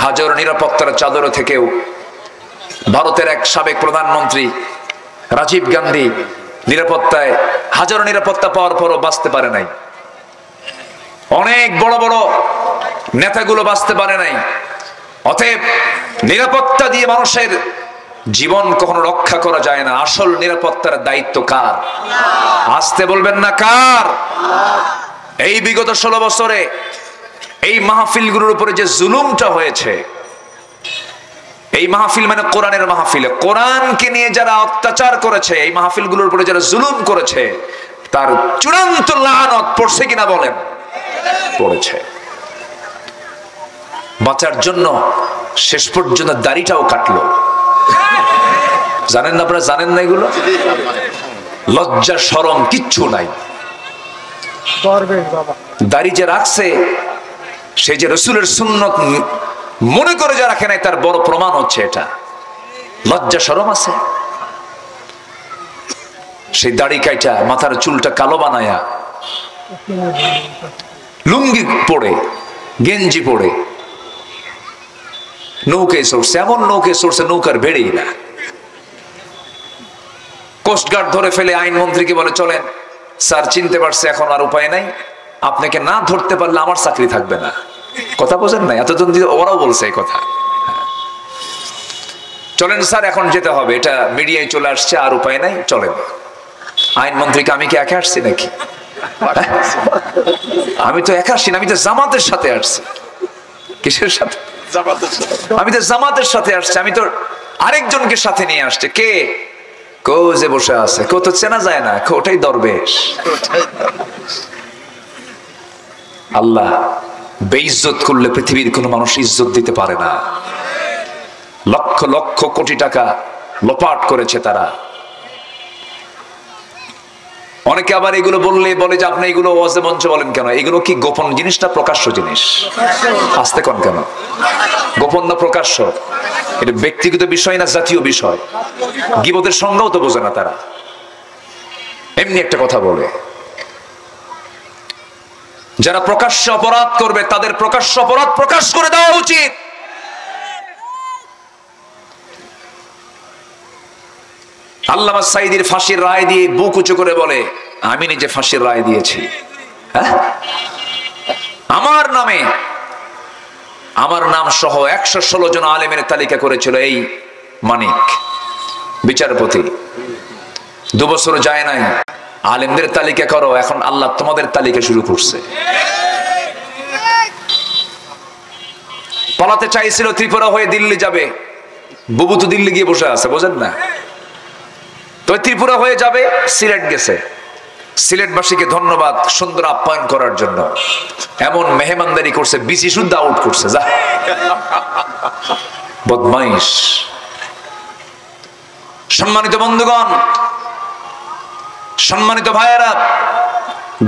হাজার নিরাপত্তার চাদর থেকেও ভারতের এক সাবেক প্রধানমন্ত্রী রাজীব গান্ধী নিরাপত্তায়, হাজার নিরাপত্তা পাওয়ার পরও বাঁচতে পারে নাই। অনেক বড় বড় নেতাগুলো বাঁচতে পারে নাই। অতএব নিরাপত্তা দিয়ে মানুষের জীবন কখনো রক্ষা করা যায় না। আসল নিরাপত্তার দায়িত্ব কার? আসতে বলবেন না কার? এই বিগত 16 বছরে এই মাহফিলগুলোর উপরে যে জুলুমটা হয়েছে, এই মাহফিল মানে কোরআনের মাহফিলে কোরআনকে নিয়ে যারা অত্যাচার করেছে, এই মাহফিলগুলোর উপরে যারা জুলুম করেছে, তার চূড়ান্ত লানত পড়ছে কিনা বলেন? পড়েছে। বাঁচার জন্য শেষ পর্যন্ত দাড়িটাও কাটলো। জানেন না আপনারা? জানেন না এগুলো? লজ্জা শরম কিচ্ছু নাই। দাড়ি যে রাখছে সে যে রসুলের সুন্নত মনে করে যে রাখে নাই, তার বড় প্রমাণ হচ্ছে এটা। লজ্জা শরম আছে। সেই দাড়ি কাইটা মাথার চুলটা কালো বানায়া, লুঙ্গি পরে, গেঞ্জি পরে নৌকে চড়ছে। এমন নৌকে চড়ছে নৌকার বেড়েই না। কোস্টগার্ড ধরে ফেলে আইনমন্ত্রীকে বলে, চলেন স্যার, চিনতে পারছে, এখন আর উপায় নাই, আপনাকে না ধরতে পারলে আমার চাকরি থাকবে না। কথা বোঝেন না? এতদিন ওরাও বলছে এই কথা। চলেন স্যার, এখন যেতে হবে, এটা মিডিয়ায় চলে আসছে, আর উপায় নাই, চলেন। আইনমন্ত্রীকে, আমি কি একা আসছি নাকি? আমি তো একা আসছি না, আমি তো জামাতের সাথে আসছি। কিসের সাথে? আমি তো জামাতের সাথে আসছি। আমি তো আরেকজনকে সাথে নিয়ে আসছে। কে? কো যে বসে আছে, কো তো চেনা যায় না, ওটাই দরবেশ। আল্লাহ বেইজ্জত করলে পৃথিবীর কোন মানুষ ইজ্জত দিতে পারে না। লক্ষ লক্ষ কোটি টাকা লোপাট করেছে তারা। অনেকে আবার এগুলো বললে বলে যে আপনি এগুলো ওয়াজে মঞ্চে বলেন কেন? এগুলো কি গোপন জিনিস না প্রকাশ্য জিনিস? আসতে কোন কেন? গোপন না প্রকাশ্য? এটা ব্যক্তিগত বিষয় না জাতীয় বিষয়? গীবতের সংজ্ঞাও তো বোঝে না তারা, এমনি একটা কথা বলে। যারা প্রকাশ্য অপরাধ করবে তাদের প্রকাশ্য অপরাধ প্রকাশ করে দেওয়া উচিত। আল্লামা সাঈদীর ফাঁসির রায় দিয়ে বুক উঁচু করে বলে, আমি নিজে ফাঁসির রায় দিয়েছি। হ্যাঁ, আমার নামে, আমার নাম সহ 116 জন আলেমের তালিকা করেছিল এই মানিক বিচারপতি। 2 বছর যায় নাই, আলেমদের তালিকা করো, এখন আল্লাহ তোমাদের তালিকা শুরু করছে। পালাতে চাইছিল, ত্রিপুরা হয়ে দিল্লি যাবে, বুবু তো দিল্লি গিয়ে বসে আছে, বোঝেন না? তো ত্রিপুরা হয়ে যাবে, সিলেট গেছে। সিলেটবাসীকে ধন্যবাদ সুন্দর আপ্যায়ন করার জন্য। এমন মেহমানদারি করছে, বিসি শুদ্ধ আউট করছে। যা বদমাইশ। সম্মানিত বন্ধুগণ, সম্মানিত ভাইয়েরা,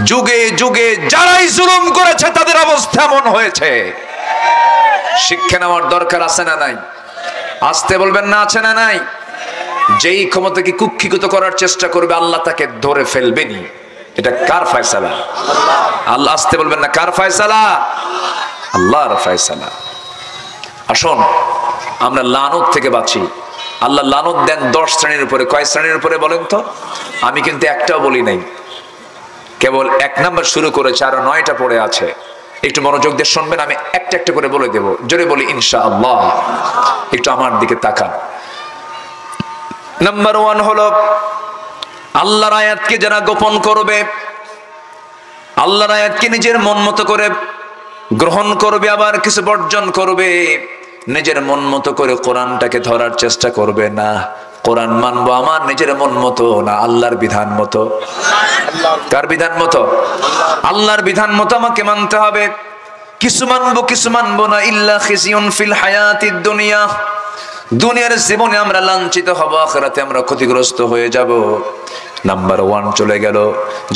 যুগে যুগে যারাই জুলুম করেছে তাদের অবস্থা এমন হয়েছে। শিক্ষা নেওয়ার দরকার আছে না নাই? আসতে বলবেন না, আছে না নাই? যেই ক্ষমতাকে কুক্ষিগত করার চেষ্টা করবে আল্লাহ তাকে ধরে ফেলবেনি। এটা কার ফয়সালা? আল্লাহ। আসতে বলবেন না, কার ফয়সালা? আল্লাহর ফয়সালা। আসুন আমরা লানত থেকে বাঁচি। আল্লাহ লানত দেন 10 শ্রেণীর উপরে। কয় শ্রেণীর উপরে বলেন তো? আমি কিন্তু একটাও বলি নাই, কেবল 1 নাম্বার শুরু করেছে, আরো 9টা পড়ে আছে। একটু মনোযোগ দিয়ে শুনবেন, আমি একটা একটা করে বলে দেব। জোরে বলি ইনশাআল্লাহ। একটু আমার দিকে তাকান। নাম্বার 1 হলো আল্লাহর আয়াতকে যারা গোপন করবে, আল্লাহর আয়াতকে নিজের মন মতো করে গ্রহণ করবে, আবার কিছু বর্জন করবে। নিজের মন মতো করে কোরআনটাকে ধরার চেষ্টা করবে না। কোরআন মানবো আমার নিজের মন মতো না, আল্লাহর বিধান মতো। কার বিধান মতো? আল্লাহর বিধান মতো আমাকে মানতে হবে। কিছু মানবো কিছু মানবো না। ইল্লা খিজিউন ফিল হায়াতিদ দুনিয়া, দুনিয়ার জীবনে আমরা লাঞ্ছিত হব, আখিরাতে আমরা ক্ষতিগ্রস্ত হয়ে যাব। নাম্বার 1 চলে গেল।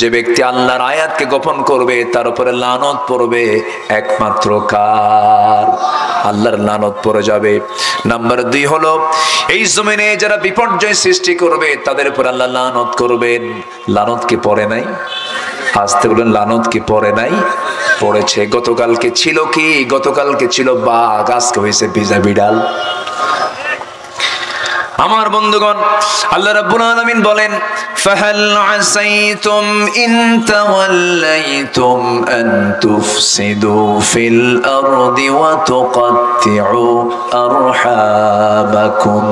যে ব্যক্তি আল্লাহর আয়াতকে গোপন করবে তার উপরে লানত পড়বে। একমাত্র কার? আল্লাহর লানত পড়ে যাবে। নাম্বার 2 হলো এই জমিনে যারা বিপর্যয় সৃষ্টি করবে তাদের উপর আল্লাহ লানত করবেন। লানত কি পড়ে নাই? আসতে বলেন, লানত কি পড়ে নাই? পড়েছে। গতকালকে ছিল কি? গতকালকে ছিল বাঘ, আজকে হয়েছে ভিজা বিড়াল। আমার বন্ধুগণ, আল্লাহ রাব্বুল আলামিন বলেন, ফাহাল আসাইতুম ইন তাওয়াল্লাইতুম আন তুফসিদু ফিল আরদি ওয়া তুকাত্তিউ আরহামাকুম।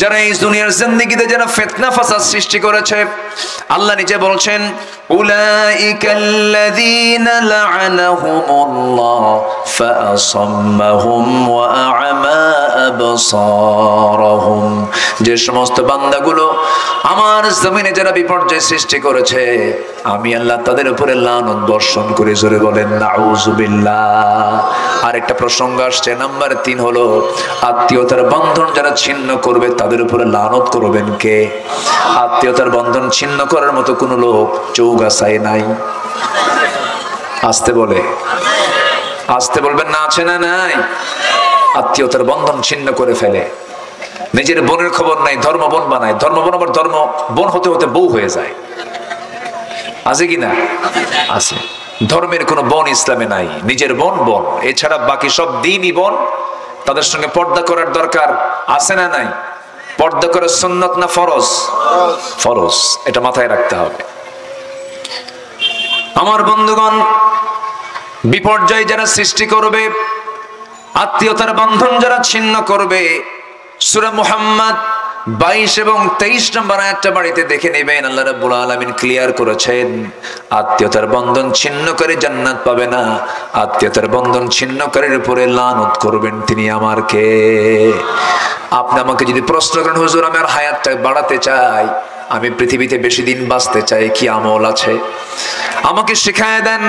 যারা এই দুনিয়ার জিন্দেগিতে যারা ফিতনা ফাসাদ সৃষ্টি করেছে, আল্লাহ নিজে বলছেন উলাইকাল্লাযীনা লা'আনাহুমুল্লাহ ফাআসাম্মাহুম ওয়া আ'মা আবসারহুম। যে সমস্ত বান্দাগুলো আমার জমিনে যারা বিপর্যয় সৃষ্টি করেছে, আমি আল্লাহ তাদের উপরে লানত বর্ষণ করে, জোরে বলেন নাউযুবিল্লাহ। আরেকটা প্রসঙ্গ আসছে, নাম্বার 3 হলো আত্মীয়তার বন্ধন যারা ছিন্ন করবে তাদের উপরে লানত করবেন কে? আত্মীয়তার বন্ধন ছিন্ন করার মতো কোন লোক চৌগাছায় নাই। আসতে বলে, আসতে বলবেন না, আছে না নাই? আত্মীয়তার বন্ধন ছিন্ন করে ফেলে, নিজের বোনের খবর নাই, ধর্ম বোন বানায়, ধর্ম বোন আবার ধর্ম বোন হতে হতে বউ হয়ে যায়। আছে কি না? আছে। ধর্মের কোন বোন ইসলামে নাই, নিজের বোন বোন, এছাড়া বাকি সব দিনই বোন। তাদের সঙ্গে পর্দা করার দরকার আছে না নাই? পর্দা করা সুন্নাত না ফরজ? ফরজ, এটা মাথায় রাখতে হবে। আমার বন্ধুগণ, বিপর্যয় যারা সৃষ্টি করবে, আত্মীয়তার বন্ধন যারা ছিন্ন করবে, সূরা মুহাম্মদ 22 এবং 23 নম্বর আয়াতটা বাড়িতে দেখে নেবেন। আল্লাহ রাব্বুল আলামিন ক্লিয়ার করেছেন, আত্মীয়তার বন্ধন ছিন্ন করে জান্নাত পাবে না, আত্মীয়তার বন্ধন ছিন্নকারীর উপরে লানত করবেন তিনি আমার কে? আপনি আমাকে যদি প্রশ্ন করেন, হুজুর আমি আর হায়াতটা বাড়াতে চাই, আমি পৃথিবীতে বেশি দিন বাঁচতে চাই, কি আমল আছে আমাকে শিখায় দেন।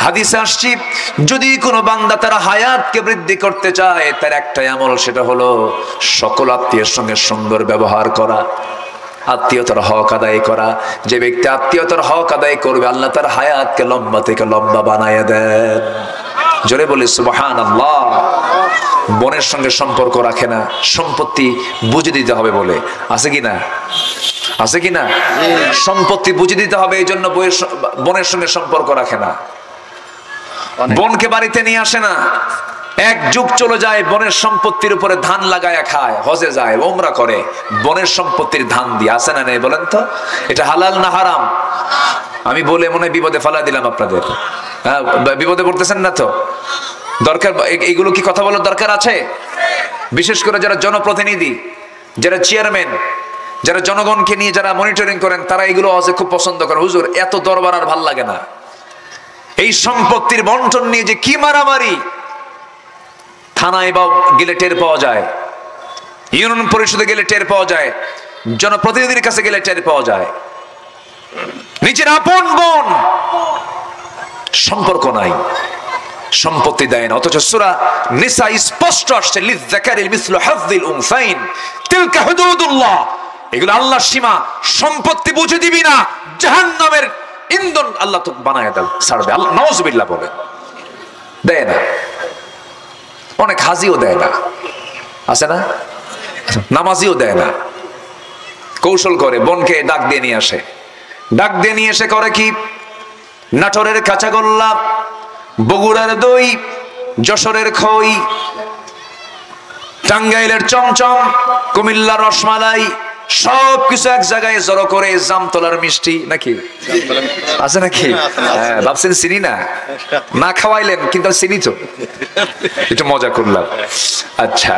হাদিসে আসছে, যদি কোনো বান্দা তার হায়াতকে বৃদ্ধি করতে চায়, তার একটাই আমল, সেটা হলো সকল আত্মীয়ের সঙ্গে সুন্দর ব্যবহার করা, আত্মীয়তার হক আদায় করা। যে ব্যক্তি আত্মীয়তার হক আদায় করবে, আল্লাহ তার হায়াতকে লম্বা থেকে লম্বা বানায় দেন। জোরে বলি সুবহানাল্লাহ। বোনের সঙ্গে সম্পর্ক রাখে না, সম্পত্তি বুঝে দিতে হবে বলে, আছে কি না? আছে কি না? সম্পত্তি বুঝে দিতে হবে, এই জন্য বোনের সঙ্গে সম্পর্ক রাখে না, বোনকে বাড়িতে নিয়ে আসে না। এক যুগ চলে যায়, বোনের সম্পত্তির উপরে ধান লাগায় খায়, হজে যায়, ওমরা করে, বোনের সম্পত্তির ধান দিয়ে। আছে না নেই বলেন তো? এটা হালাল না হারাম? আমি বলে মনে বিপদে ফেলা দিলাম আপনাদের। হ্যাঁ, বিপদে পড়তেছেন না তো? দরকার এইগুলো কি কথা বলার দরকার আছে? বিশেষ করে যারা জনপ্রতিনিধি, যারা চেয়ারম্যান, যারা জনগণকে নিয়ে যারা মনিটরিং করেন, তারা এগুলো হজে খুব পছন্দ করে। হুজুর এত দরবার আর ভাল লাগে না, এই সম্পত্তির বন্টন নিয়ে যে কি মারামারি, থানায় বা গেলে টের পাওয়া যায়, ইউনিয়ন পরিষদে গেলে টের পাওয়া যায়, জনপ্রতিনিধির কাছে গেলে টের পাওয়া যায়। নিজের আপন বোন সম্পর্ক নাই, সম্পত্তি দেয় না। অথচ সূরা নিসা স্পষ্ট আসছে, লিযযাকারি মিসলু হাযযিল উনসাইন তিলকা হুদুদুল্লাহ। এগুলো আল্লাহর সীমা, সম্পত্তি বুঝে দিবি না, জাহান্নামের ইন্ধন আল্লাহ তো বানায় দাও, ছাড়বে। আল্লাহ নাউযুবিল্লাহ বলেন, দেয় না। অনেক হাজিও দেয় না, আছে না? নামাজিও দেয় না, কৌশল করে বোনকে ডাক দিয়ে নিয়ে আসে। ডাক দিয়ে নিয়ে এসে করে কি, নাটোরের কাঁচাগোল্লা, বগুড়ার দই, যশোরের খই, টাঙ্গাইলের চমচম, কুমিল্লার রসমালাই, সবকিছু এক জায়গায় জড়ো করে, জামতলার মিষ্টি নাকি আছে নাকি? হ্যাঁ, ভাবছেন চিনি না, না খাওয়াইলেন কিন্তু চিনি তো, একটু মজা করলাম। আচ্ছা,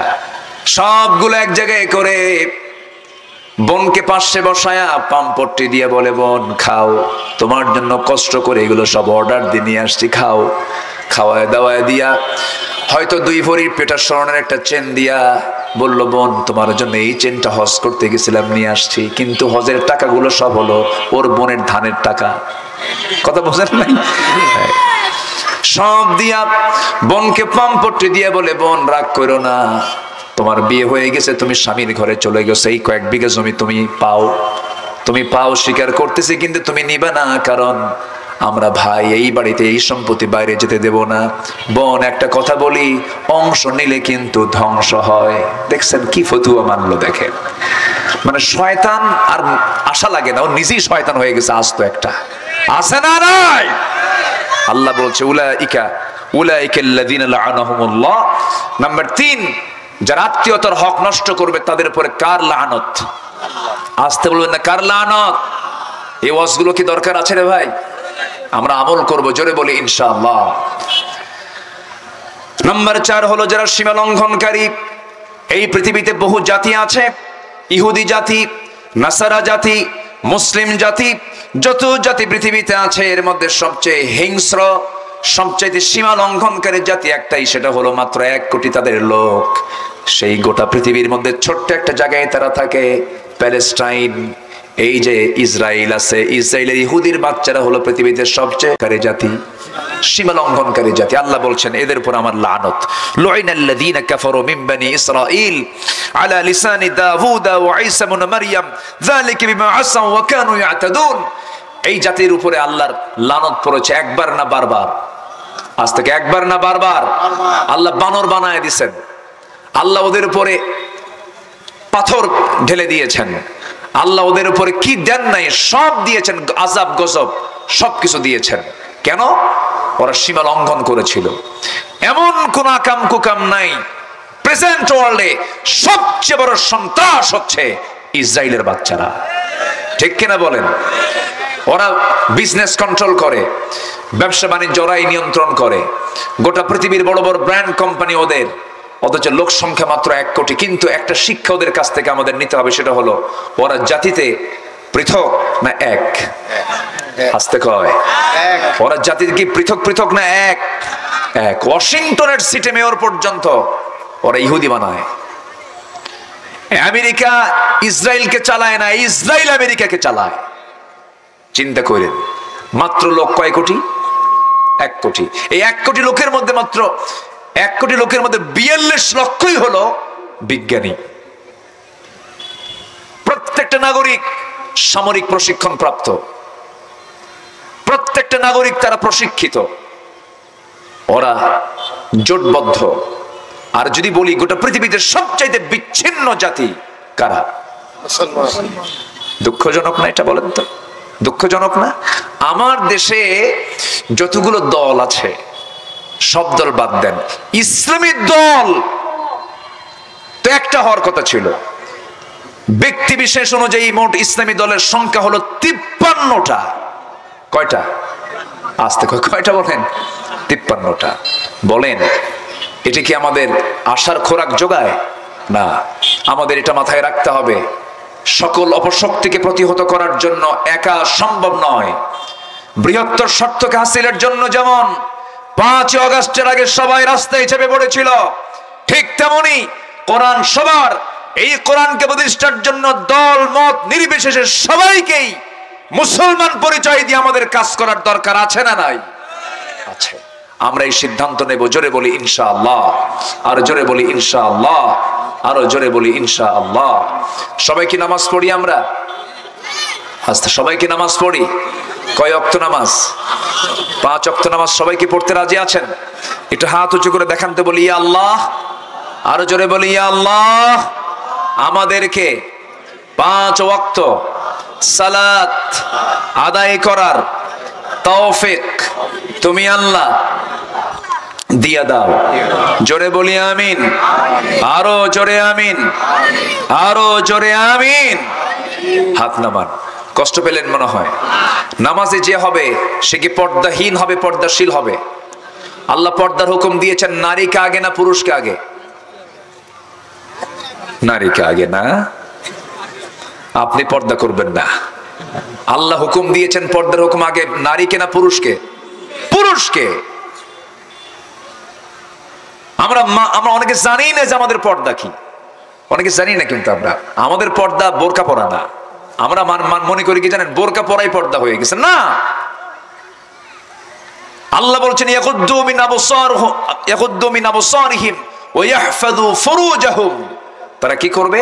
সবগুলো এক জায়গায় করে বোনকে পাশে বসায়া পাম্পট্টি দিয়ে বলে, বোন খাও, তোমার জন্য কষ্ট করে এগুলো সব অর্ডার দিয়ে নিয়ে আসছি, খাও। খাওয়ায় দাওয়ায় দিয়া হয়তো 2 ভরির পেটার স্বর্ণের একটা চেন দিয়া বলল, বোন তোমার জন্য এই চেনটা হজ করতে গেছিলাম নিয়ে আসছি, কিন্তু হজের টাকাগুলো সব হলো ওর বোনের ধানের টাকা। কথা বোঝেন নাই? সব দিয়া বোনকে পাম্পট্টি দিয়ে বলে, বোন রাগ করো না, তোমার বিয়ে হয়ে গেছে, তুমি স্বামীর ঘরে চলে গেছো, এই কয়েক বিঘা জমি তুমি পাও স্বীকার করতেছি, কিন্তু তুমি নিবে না, কারণ আমরা ভাই, এই বাড়িতে এই সম্পত্তি বাইরে যেতে দেব না। বোন একটা কথা বলি, অংশ নিলে কিন্তু ধ্বংস হয়। দেখছেন কি ফতুয়া মানলো, দেখেন। মানে শয়তান আর আশা লাগে না, ও নিজেই শয়তান হয়ে গেছে। আজ তো একটা আছে না নাই? আল্লাহ বলছে উলাইকাল্লাযীনা লা'আনাহুমুল্লাহ। নাম্বার 3, যারা আত্মীয়তার হক নষ্ট করবে তাদের উপরে কার লানত? আসতে বলবেন না, কার লানত? এই ওয়াজগুলো কি দরকার আছে রে ভাই? আমরা আমল করব, জোরে বলি ইনশাআল্লাহ। নাম্বার 4 হলো যারা সীমা লঙ্ঘনকারী। এই পৃথিবীতে বহু জাতি আছে, ইহুদি জাতি, নাসারা জাতি, মুসলিম জাতি, যত জাতি পৃথিবীতে আছে এর মধ্যে সবচেয়ে হিংস্র, সবচেয়ে সীমা লঙ্ঘনকারী জাতি একটাই, সেটা হলো মাত্র 1 কোটি তাদের লোক। সেই গোটা পৃথিবীর মধ্যে ছোট্ট একটা জায়গায় তারা থাকে, প্যালেস্টাইন। এই যে ইসরায়েল আছে, ইসরায়েলের ইহুদির বাচ্চারা হলো পৃথিবীতে সবচেয়ে কারী জাতি, সীমা লঙ্ঘনকারী জাতি। আল্লাহ বলছেন এদের উপর আমার লানত। লুইনাল্লাযীনা কাফারু মিন বানি ইসরাঈল আলা লিসানি দাউদ ওয়া ঈসা ইবনে মারইয়াম যালিকা বিমা আসাউ ওয়া কানু ইয়াতাদুন। এই জাতির উপরে আল্লাহর লানত পড়েছে একবার না বারবার? আজ থেকে একবার না বারবার? আল্লাহ বানর বানায় দিয়েছেন, আল্লাহ ওদের উপরে পাথর ঢেলে দিয়েছেন, আল্লাহ ওদের উপরে কি দেন নাই সব দিয়েছেন, আযাব গজব সবকিছু দিয়েছেন। কেন? ওরা সীমা লঙ্ঘন করেছিল। এমন কোন আকাম কুকাম নাই। প্রেজেন্ট ওয়ার্ল্ডে সবচেয়ে বড় সন্ত্রাস হচ্ছে ইসরায়েলের বাচ্চারা, ঠিক কিনা বলেন? ওরা বিজনেস কন্ট্রোল করে, ব্যবসা বাণিজ্য ওরাই নিয়ন্ত্রণ করে, গোটা পৃথিবীর বড় বড় ব্র্যান্ড কোম্পানি ওদের, অথচ লোক সংখ্যা মাত্র 1 কোটি। কিন্তু একটা শিক্ষা ওদের কাছ থেকে আমাদের নিতে হবে, সেটা হলো ওরা জাতিতে পৃথক না এক? আসতে কয় ওরা জাতিতে কি পৃথক পৃথক না এক? এক। ওয়াশিংটনের সিটি মেয়র পর্যন্ত ওরা ইহুদি বানায়। আমেরিকা ইসরায়েলকে চালায় না, ইসরায়েল আমেরিকাকে চালায়। চিন্তা করেন, মাত্র লোক কয় কোটি? 1 কোটি। এই 1 কোটি লোকের মধ্যে মাত্র 1 কোটি লোকের মধ্যে 42 লক্ষই হলো বিজ্ঞানী। প্রত্যেকটা নাগরিক সামরিক প্রশিক্ষণ প্রাপ্ত, প্রত্যেকটা নাগরিক তারা প্রশিক্ষিত, ওরা জোটবদ্ধ। আর যদি বলি গোটা পৃথিবীতে সবচাইতে বিচ্ছিন্ন জাতি কারা? দুঃখজনক না এটা? বলেন তো, দুঃখজনক না? আমার দেশে যতগুলো দল আছে সব দল বাদ দেন, ইসলামী দল তো একটা হওয়ার কথা ছিল। ব্যক্তি বিশেষ অনুযায়ী মোট ইসলামী দলের সংখ্যা হলো 53টা। কয়টা? আসতে কয়টা বলেন? 53টা। বলেন এটা কি আমাদের আশার খোরাক যোগায়? না। আমাদের এটা মাথায় রাখতে হবে, সকল অপশক্তিকে প্রতিহত করার জন্য একা সম্ভব নয়। বৃহত্তর স্বার্থকে হাসিলের জন্য যেমন 5 আগস্টের আগে সবাই রাস্তায় চেপে পড়েছিল, ঠিক তেমনি কোরআন সবার, এই কোরআনকে প্রতিষ্ঠার জন্য দল মত নির্বিশেষে সবাইকেই মুসলমান পরিচয় দিয়ে আমাদের কাজ করার দরকার আছে না নাই? আছে। আমরা এই সিদ্ধান্ত নেব। জোরে বলি ইনশাআল্লাহ, আর জোরে বলি ইনশাআল্লাহ, আরো জোরে বলি ইনশাআল্লাহ। সবাই কি নামাজ পড়ি আমরা? আচ্ছা, সবাই কি নামাজ পড়ি? কয় ওয়াক্ত নামাজ? 5 ওয়াক্ত নামাজ সবাই কি পড়তে রাজি আছেন? একটু হাত উঁচু করে দেখান তো, বলি ইয়া আল্লাহ, আরো জোরে বলি ইয়া আল্লাহ। আমাদেরকে 5 ওয়াক্ত সালাত আদায় করার তৌফিক তুমি আল্লাহ দিয়া দাও। জোরে বলি আমিন, আরো জোরে আমিন, আরো জোরে আমিন। হাত নামান। কষ্ট পেলেন মনে হয়? নামাজে যে হবে সে কি পর্দাহীন হবে, পর্দাশীল হবে? আল্লাহ পর্দার হুকুম দিয়েছেন নারীকে আগে না পুরুষকে আগে? নারীকে আগে না? আপনি পর্দা করবেন না। আল্লাহ হুকুম দিয়েছেন পর্দার হুকুম আগে নারীকে না পুরুষকে? পুরুষকে। আমরা অনেকে জানি না যে আমাদের পর্দা কি, অনেকে জানি না। কিন্তু আমাদের পর্দা বোরকা পরা না। আমরা মনে করি কি জানেন, বোরকা পরাই পর্দা হয়ে গেছে। না, আল্লাহ বলছেন ইয়াগুদ্দু মিন আবসারিহিম ওয়া ইয়াহফাযু ফুরুজাহুম। তারা কি করবে?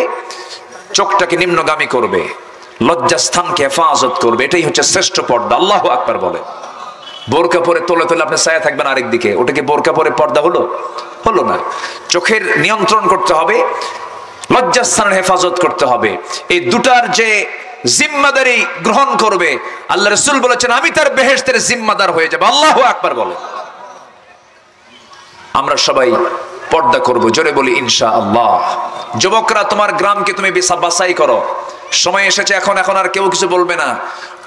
চোখটাকে নিম্নগামী করবে, লজ্জাস্থানকে হেফাজত করবে। এটাই হচ্ছে শ্রেষ্ঠ পর্দা। আল্লাহু আকবার বলে। বোরকা পরে তোলে তোলে আপনি ছায়া থাকবেন আরেক দিকে, ওটা কি বোরকা পরে পর্দা হলো? হলো না। চোখের নিয়ন্ত্রণ করতে হবে, লজ্জাস্থানের হেফাজত করতে হবে। এই দুটার যে জিম্মাদারি গ্রহণ করবে, আল্লাহ রাসূল বলেছেন আমি তার বেহেশতের জিম্মাদার হয়ে যাব। আল্লাহু আকবার বলে। আমরা সবাই পর্দা করব। জোরে বলি ইনশাআল্লাহ। যুবকরা, তোমার গ্রামকে তুমি বাছাই করো। সময় এসেছে এখন আর কেউ কিছু বলবে না।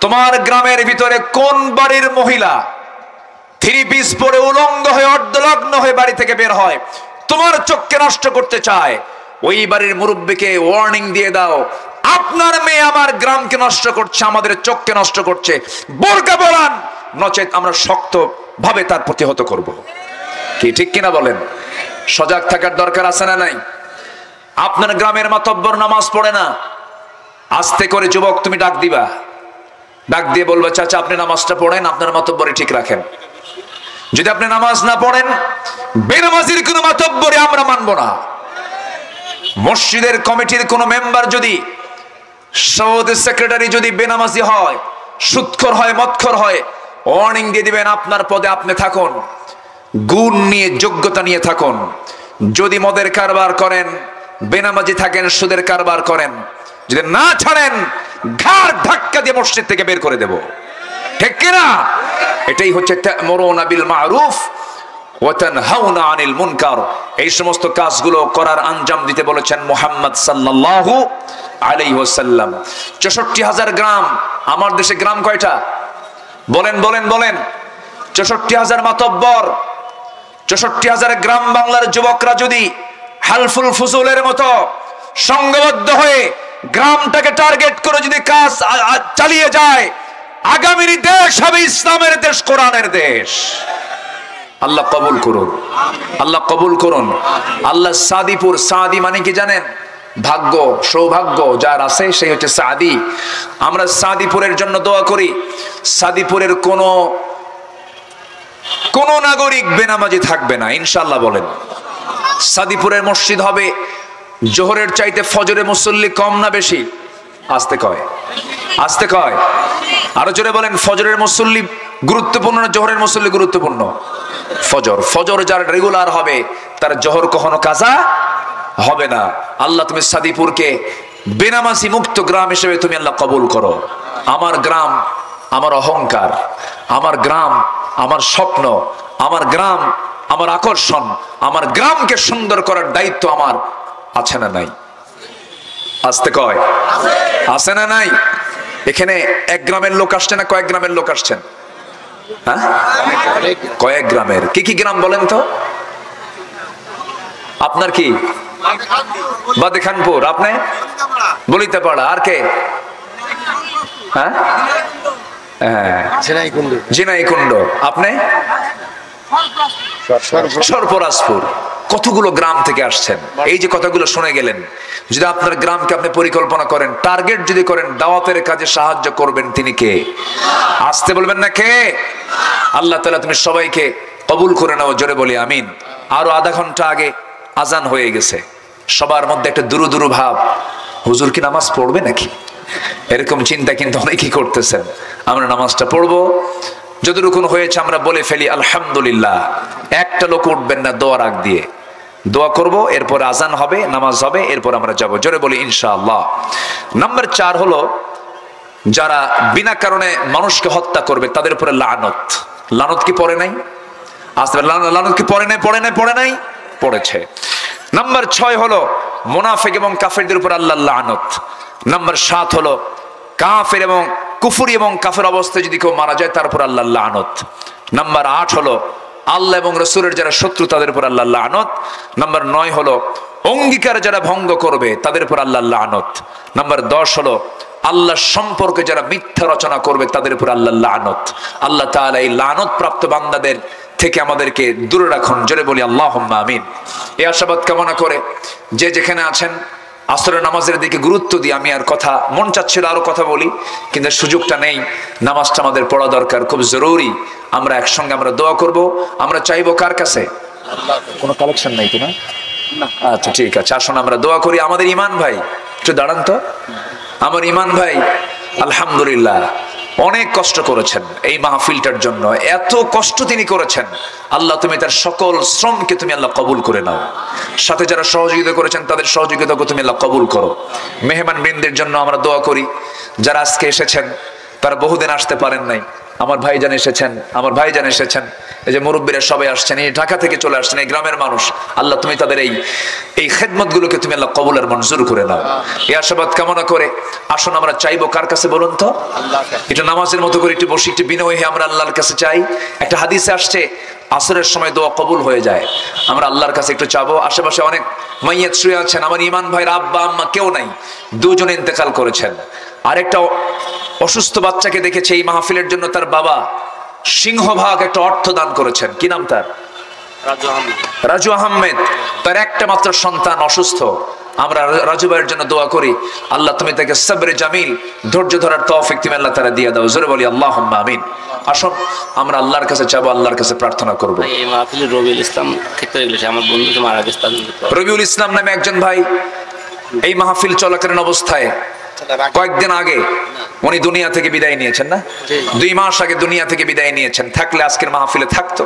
তোমার গ্রামের ভিতরে কোন বাড়ির মহিলা 3 পিস পরে উলঙ্গ হয়ে অর্ধলগ্ন হয়ে বাড়ি থেকে বের হয়, তোমার চোখকে নষ্ট করতে চায়, ওই বাড়ির মুরব্বীকে ওয়ার্নিং দিয়ে দাও, আপনার মেয়ে আমার গ্রামকে নষ্ট করছে, আমাদের চোখকে নষ্ট করছে, বোরকা পরান, নচেত আমরা শক্ত ভাবে তার প্রতিহত করব। কি ঠিক কিনা বলেন? সজাগ থাকার দরকার আছে না নাই? আপনার গ্রামের মাতব্বর নামাজ পড়ে না, আস্তে করে যুবক তুমি ডাক দিবা, ডাক দিয়ে বলবা চাচা আপনি নামাজটা পড়েন, আপনার মাতব্বরে ঠিক রাখেন। যদি আপনি নামাজ না পড়েন, বেনামাজির কোনো মাতব্বরে আমরা মানব না। মসজিদের কমিটির কোন মেম্বার যদি, সৌদ সেক্রেটারি যদি বেনামাজি হয়, সুদখোর হয়, মদখোর হয়, ওয়ার্নিং দিয়ে দিবেন আপনার পদে আপনি থাকুন, গুণ নিয়ে যোগ্যতা নিয়ে থাকুন। যদি মদের কারবার করেন, বেনামাজি থাকেন, সুদের কারবার করেন, যদি না ছাড়েন ঘাড় ধাক্কা দিয়ে মসজিদ থেকে বের করে দেব। ঠিক কিনা? এটাই হচ্ছে তা'মুরুনা বিল মা'রুফ ওয়া তানহাউনা আনিল মুনকার। এই সমস্ত কাজগুলো করার আঞ্জাম দিতে বলেছেন মুহাম্মদ সাল্লাল্লাহু আলাইহি ওয়াসাল্লাম। ৬৪,০০০ গ্রাম। আমার দেশে গ্রাম কয়টা? বলেন বলেন বলেন। ৬৪,০০০ মাতব্বর, ৬৪,০০০ গ্রাম বাংলার যুবকরা যদি হালফুল ফুজুলের মতো সংঘবদ্ধ হয়ে গ্রামটাকে টার্গেট করে যদি কাজ চালিয়ে যায়, আগামীর দেশ হবে ইসলামের দেশ, কোরআনের দেশ। আল্লাহ কবুল করুন, আল্লাহ কবুল করুন। আল্লাহ সাদিপুর, সাদি মানে কি জানেন? ভাগ্য, সৌভাগ্য যার আছে সেই হচ্ছে সাদি। আমরা সাদিপুরের জন্য দোয়া করি। সাদিপুরের কোন নাগরিক বেনামাজি থাকবে না ইনশাআল্লাহ বলেন। সাদিপুরের মসজিদ হবে জোহরের চাইতে ফজরের মুসল্লি কম না বেশি? আস্তে কয়, আস্তে কয়, আরো জোরে বলেন। ফজরের মুসল্লি গুরুত্বপূর্ণ না জোহরের মুসল্লি গুরুত্বপূর্ণ? ফজর। ফজর যার রেগুলার হবে তার জোহর কখনো কাজা হবে না। আল্লাহ তুমি সাদিপুরকে বেনামাজি মুক্ত গ্রাম হিসেবে তুমি আল্লাহ কবুল করো। আমার গ্রাম আমার অহংকার, আমার গ্রাম আমার স্বপ্ন, আমার গ্রাম আমার আকর্ষণ। আমার গ্রামকে সুন্দর করার দায়িত্ব আমার আছে না নাই? আস্তে কয়, আছে না নাই? এখানে এক গ্রামের লোক আসছেন না কয়েক গ্রামের লোক আসছেন? হ্যাঁ, কয়েক গ্রামের। কি কি গ্রাম বলেন তো? আপনার কি? বাদেখানপুর। আপনি? বলিতাপাড়া। আর কে? হ্যাঁ, ঝিনাইকুণ্ড। আপনি? সরপরাজপুর। কতগুলো গ্রাম থেকে আসছেন। এই যে কথাগুলো শুনে গেলেন, যদি আপনার গ্রামকে আপনি পরিকল্পনা করেন, টার্গেট যদি করেন, দাওয়াতের কাজে সাহায্য করবেন তিনি কে? আসতে বলবেন না কে? আল্লাহ তাআলা তুমি সবাইকে কবুল করে নাও, জোরে বলি আমিন। আরো আধা ঘন্টা আগে আজান হয়ে গেছে, সবার মধ্যে একটা দুরু দুরু ভাব, হুজুর কি নামাজ পড়বে নাকি, এরকম চিন্তা কিন্তু অনেকেই করতেছেন। আমরা নামাজটা পড়বো, যতটুকু হয়েছে আমরা বলে ফেলি আলহামদুলিল্লাহ। একটা লোক উঠবেন না দোয়ার আগ দিয়ে, দোয়া করব, এরপর আজান হবে, নামাজ হবে, এরপর আমরা যাব, জোরে বলি ইনশাআল্লাহ। নাম্বার 4 হলো যারা বিনা কারণে মানুষকে হত্যা করবে তাদের উপরে লানত। লানত কি পড়ে নাই? আসলে লানত কি পড়ে নাই? পড়ে নাই? পড়ে নাই? পড়েছে। নাম্বার 6 হলো মুনাফিক এবং কাফেরদের উপর আল্লাহর লানত। নাম্বার 7 হলো কাফের এবং কুফরি এবং কাফের অবস্থায় যদি কেউ মারা যায় তার উপর আল্লাহর লানত। নাম্বার 8 হলো আল্লাহ এবং রাসূলের যারা শত্রু তাদের উপর আল্লাহর লানত। নাম্বার 9 হলো অঙ্গীকার যারা ভঙ্গ করবে তাদের উপর আল্লাহর লানত। নাম্বার 10 হলো আল্লাহর সম্পর্কে যারা মিথ্যা রচনা করবে তাদের উপর আল্লাহর লানত। আল্লাহ তাআলা এই লানত প্রাপ্ত বান্দাদের থেকে আমাদেরকে দূরে রাখুন, জোরে বলি আল্লাহুম্মা আমিন। এই আশাবাদ কামনা করে যে যেখানে আছেন আসরের নামাজের দিকে গুরুত্ব দিয়ে, আমি আর কথা মন চাচ্ছিল আরো কথা বলি কিন্তু সুযোগটা নেই। নামাজটা আমাদের পড়া দরকার, খুব জরুরি। আমরা একসঙ্গে আমরা দোয়া করব। আমরা চাইবো কার কাছে? কোনো কালেকশন নাই তো না? আচ্ছা ঠিক আছে, আসুন আমরা দোয়া করি। আমাদের ইমান ভাই একটু দাঁড়ান তো। আমার ইমান ভাই আলহামদুলিল্লাহ অনেক কষ্ট করেছেন এই মাহফিলটার জন্য, এত কষ্ট তিনি করেছেন। আল্লাহ তুমি তার সকল শ্রমকে তুমি আল্লাহ কবুল করে নাও। সাথে যারা সহযোগিতা করেছেন তাদের সহযোগিতাকে তুমি আল্লাহ কবুল করো। মেহমান বৃন্দের জন্য আমরা দোয়া করি। যারা আজকে এসেছেন তারা বহুদিন আসতে পারেন নাই, আমার ভাইজান এসেছেন, আমার ভাইজান এসেছেন, এই যে মুরব্বীরা সবাই আসছেন, এই ঢাকা থেকে চলে আসছেন, এই গ্রামের মানুষ। আল্লাহ তুমি তাদের এই খেদমত গুলোকে তুমি আল্লাহ কবুল আর মঞ্জুর করে নাও। এই আশাবাদ কামনা করে আসুন আমরা চাইবো কার কাছে বলুন তো? একটু নামাজের মতো করে একটু বসে একটু বিনয় হয়ে আমরা আল্লাহর কাছে চাই। একটা হাদিসে আসছে আসরের সময় দোয়া কবুল হয়ে যায়। আমরা আল্লাহর কাছে একটু চাবো। আশেপাশে অনেক মাইয়াত শুয়ে আছেন, আমার ইমান ভাইয়ের আব্বা আম্মা কেউ নাই, দুজনে ইন্তেকাল করেছেন। আরেকটা অসুস্থ বাচ্চাকে দেখেছে এই মাহফিলের জন্য তার বাবা সিংহভাগ একটা অর্থ দান করেছেন। কি নাম তার? রাজু আহমেদ। তার একটা মাত্র সন্তান অসুস্থ। আমরা রাজু ভাইয়ের জন্য দোয়া করি, আল্লাহ তুমি তাকে সবরে জামিল, ধৈর্য ধরার তৌফিক তুমি আল্লাহ তাআলা দিয়ে দাও। জোরে বলি আল্লাহুম্মা আমিন। আসুন আমরা আল্লাহর কাছে চাবো, আল্লাহর কাছে প্রার্থনা করব। এই মাহফিলে রবিউল ইসলাম ক্ষেত্রে গেছে, আমার বন্ধু মারা গেছে। রবিউল ইসলাম নামে একজন ভাই এই মাহফিল চলাকালীন অবস্থায় কয়েকদিন আগে উনি দুনিয়া থেকে বিদায় নিয়েছেন, না 2 মাস আগে দুনিয়া থেকে বিদায় নিয়েছেন। থাকলে আজকের মাহফিলে থাকতো।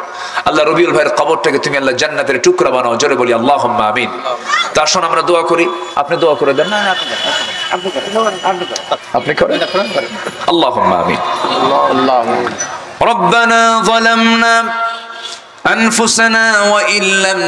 আল্লাহ রবিউল ভাইয়ের কবরটাকে তুমি আল্লাহ জান্নাতের টুকরা বানাও। জোরে বলি আল্লাহুম্মা আমিন। তা আসুন আমরা দোয়া করি। আপনি দোয়া করে দেন। আপনি করেন। আল্লাহুম্মা আমিন। ربنا ظلمنا أنفسنا وإن لم